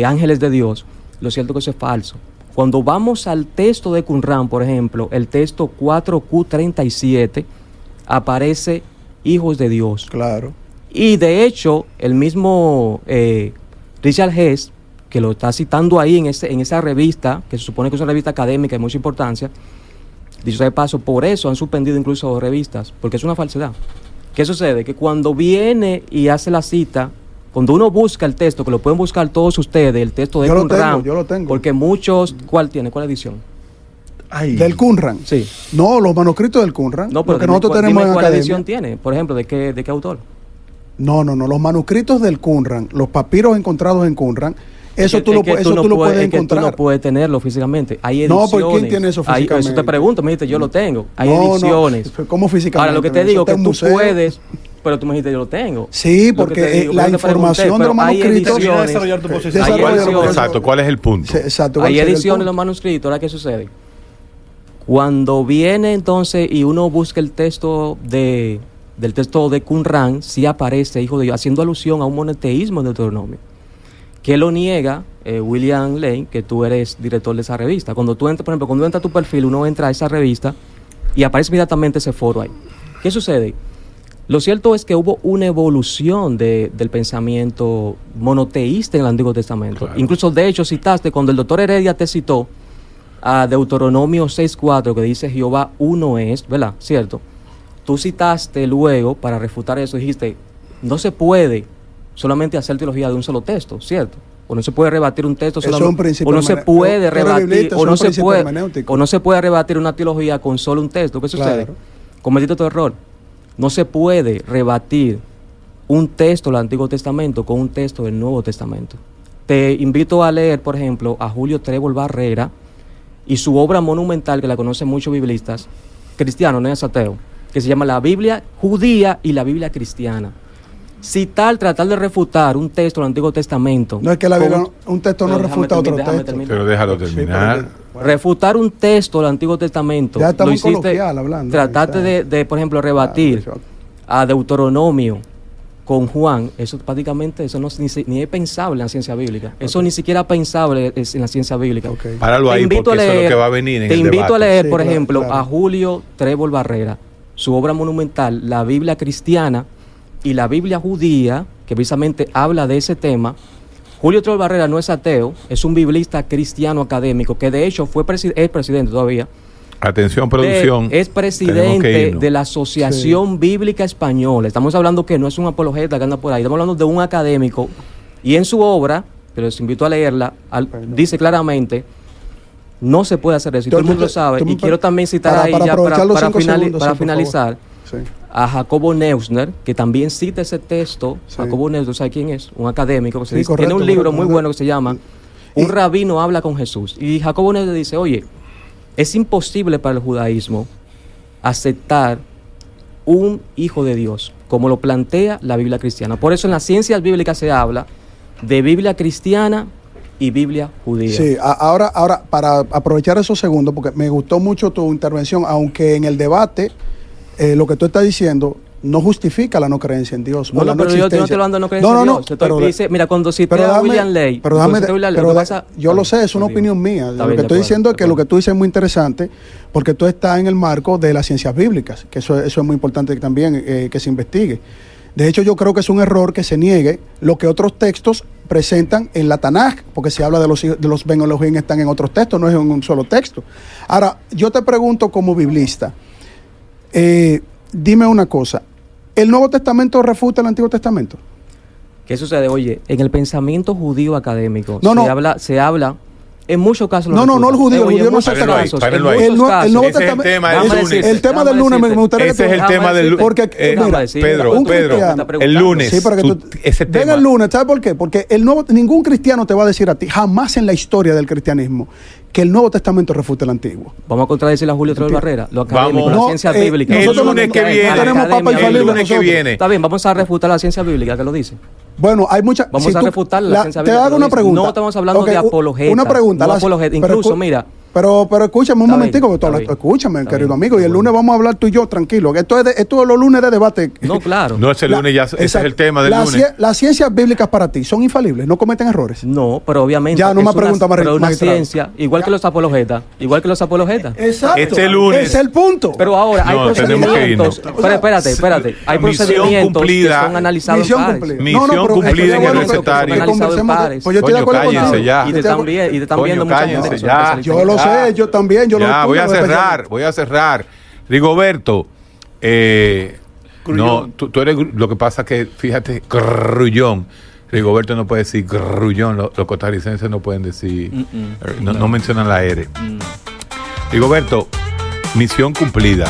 ángeles de Dios. Lo cierto es que eso es falso. Cuando vamos al texto de Qumran, por ejemplo, el texto 4Q37, aparece hijos de Dios. Claro. Y de hecho, el mismo Richard Hess, que lo está citando ahí en esa revista, que se supone que es una revista académica de mucha importancia, dicho sea de paso, por eso han suspendido incluso revistas, porque es una falsedad. ¿Qué sucede? Que cuando viene y hace la cita, cuando uno busca el texto, que lo pueden buscar todos ustedes, el texto de Qumran, yo lo tengo. porque muchos, ¿cuál tiene? ¿Cuál edición? ¿Del Qumran? Sí. No, los manuscritos del Qumran. No, pero que nosotros tenemos en ¿cuál academia. edición tiene? Por ejemplo, ¿de qué autor? No, los manuscritos del Qumran, los papiros encontrados en Qumran, eso tú lo puedes encontrar. Tú no puedes tenerlo físicamente. Hay ediciones. No, ¿por quién tiene eso físicamente? Eso te pregunto, me dijiste, yo lo tengo. Hay ediciones. ¿Cómo físicamente? Ahora, lo que te digo es que tú puedes, pero tú me dijiste, yo lo tengo. Sí, porque la información de los manuscritos... Exacto, ¿cuál es el punto? Exacto. Hay ediciones de los manuscritos. Ahora, ¿qué sucede? Cuando viene entonces y uno busca el texto del texto de Qumran, sí aparece hijo de Dios, haciendo alusión a un monoteísmo en Deuteronomio, que lo niega William Lane, que tú eres director de esa revista. Cuando tú entras, por ejemplo, cuando entra a tu perfil, uno entra a esa revista y aparece inmediatamente ese foro ahí. ¿Qué sucede? Lo cierto es que hubo una evolución del pensamiento monoteísta en el Antiguo Testamento. Claro. Incluso, de hecho, citaste, cuando el doctor Heredia te citó a Deuteronomio 6:4, que dice Jehová uno es, ¿verdad? ¿Cierto? Tú citaste luego, para refutar eso, dijiste, no se puede solamente hacer teología de un solo texto, ¿cierto? O no se puede rebatir un texto solamente, o no se puede rebatir, o no se puede rebatir una teología con solo un texto. ¿Qué sucede? Claro. Cometiste otro error. No se puede rebatir un texto del Antiguo Testamento con un texto del Nuevo Testamento. Te invito a leer, por ejemplo, a Julio Trébol Barrera y su obra monumental, que la conocen muchos biblistas, cristianos, no es ateo, que se llama La Biblia Judía y la Biblia Cristiana. tratar de refutar un texto del Antiguo Testamento. No es que la Biblia, un texto no refuta otro texto. Pero déjalo terminar. Refutar un texto del Antiguo Testamento. Ya estamos lo hiciste, coloquial hablando. Trataste de, por ejemplo, rebatir a Deuteronomio con Juan. Eso prácticamente eso no, ni es pensable en la ciencia bíblica. Eso ni siquiera pensable es en la ciencia bíblica. Páralo ahí, porque eso es lo que va a venir en Te el invito debate. a leer, por Sí, ejemplo, claro. a Julio Trébol Barrera, su obra monumental, La Biblia Cristiana y la Biblia Judía, que precisamente habla de ese tema. Julio Trébol Barrera no es ateo, es un biblista cristiano académico, que de hecho es presidente todavía. Atención, producción. Es Tenemos que presidente irnos. de la Asociación Bíblica Española. Estamos hablando que no es un apologeta que anda por ahí, estamos hablando de un académico. Y en su obra, que les invito a leerla, dice claramente, no se puede hacer eso. Y todo el mundo lo sabe. Y quiero también citar ahí, ya para finalizar, Sí. a Jacobo Neusner, que también cita ese texto. Sí. Jacobo Neusner, ¿sabe quién es? Un académico. Que Sí, correcto, tiene un libro correcto. muy bueno que se llama Un rabino habla con Jesús. Y Jacobo Neusner dice, oye, es imposible para el judaísmo aceptar un hijo de Dios, como lo plantea la Biblia cristiana. Por eso en las ciencias bíblicas se habla de Biblia cristiana y Biblia judía. Sí, ahora, para aprovechar esos segundos, porque me gustó mucho tu intervención, aunque en el debate lo que tú estás diciendo no justifica la no creencia en Dios. No, pero yo no estoy hablando de no creencia en Dios. pero dice, mira, cuando cité pero a William Ley, pero yo lo sé, es una opinión mía. Lo que estoy diciendo es que lo que tú dices es muy interesante, porque tú estás en el marco de las ciencias bíblicas, que eso es muy importante también que se investigue. De hecho, yo creo que es un error que se niegue lo que otros textos presentan en la Tanaj, porque se habla de los Ben Elohim, están en otros textos, no es en un solo texto. Ahora, yo te pregunto como biblista, dime una cosa, ¿el Nuevo Testamento refuta el Antiguo Testamento? ¿Qué sucede? Oye, en el pensamiento judío académico No, no. se habla en muchos casos. No, el judío, Oye, el judío en no muchos se casos, Párenlo en ahí. muchos casos. El Nuevo Ese es el Testamento, tema del Déjame lunes. decirte, el tema del déjame lunes, me decirte. gustaría Ese que es el tú- tema del lunes. Porque, mira, Pedro, un cristiano, el lunes. Sí, para que tú, ese ven tema. el lunes, ¿sabes por qué? Porque ningún cristiano te va a decir a ti, jamás en la historia del cristianismo, que el Nuevo Testamento refuta el Antiguo. Vamos a contradecir a Julio Trébol Barrera, lo académico, Vamos. la No, ciencia eh, bíblica. El nosotros lunes que viene. tenemos papa academia, infalible El lunes que nosotros. viene. Está bien, vamos a refutar la ciencia bíblica que lo dice. Bueno, hay muchas... Vamos a refutar la ciencia Te bíblica hago que lo una dice. pregunta. No estamos hablando Ok, de apologetas. Una pregunta. No apologetas. Incluso, mira. Pero escúchame un Está momentico, bien, que tú está hablas- bien. escúchame, Está querido bien, amigo, y el está lunes bueno. vamos a hablar tú y yo, tranquilo. Esto es los lunes de debate. No, claro. No es el lunes, ya ese es el tema del lunes. Las ciencias bíblicas para ti son infalibles, no cometen errores. No, pero obviamente. Ya, no me es una- pregunta, pero una magistrado. ciencia, igual que los apologetas. Igual que los apologetas. Exacto. Este lunes. Ese es el punto. Pero ahora hay No, tenemos que irnos. procedimientos. Pero espérate. Hay Misión procedimientos cumplida. que son analizados Misión en pares. cumplida. Misión pero cumplida sería en el bueno que recetario. Analizado en conversemos. pares. Pues yo estoy de Coño, acuerdo cállense contigo. ya. Y te están viendo mucha cállense gente. ya. Yo lo sé, yo también. Yo Ya, lo voy a estudio, cerrar. Rigoberto, no, tú eres, lo que pasa que, fíjate, grullón. Rigoberto no puede decir grullón, los costarricenses no pueden decir, no mencionan la R. Rigoberto, misión cumplida.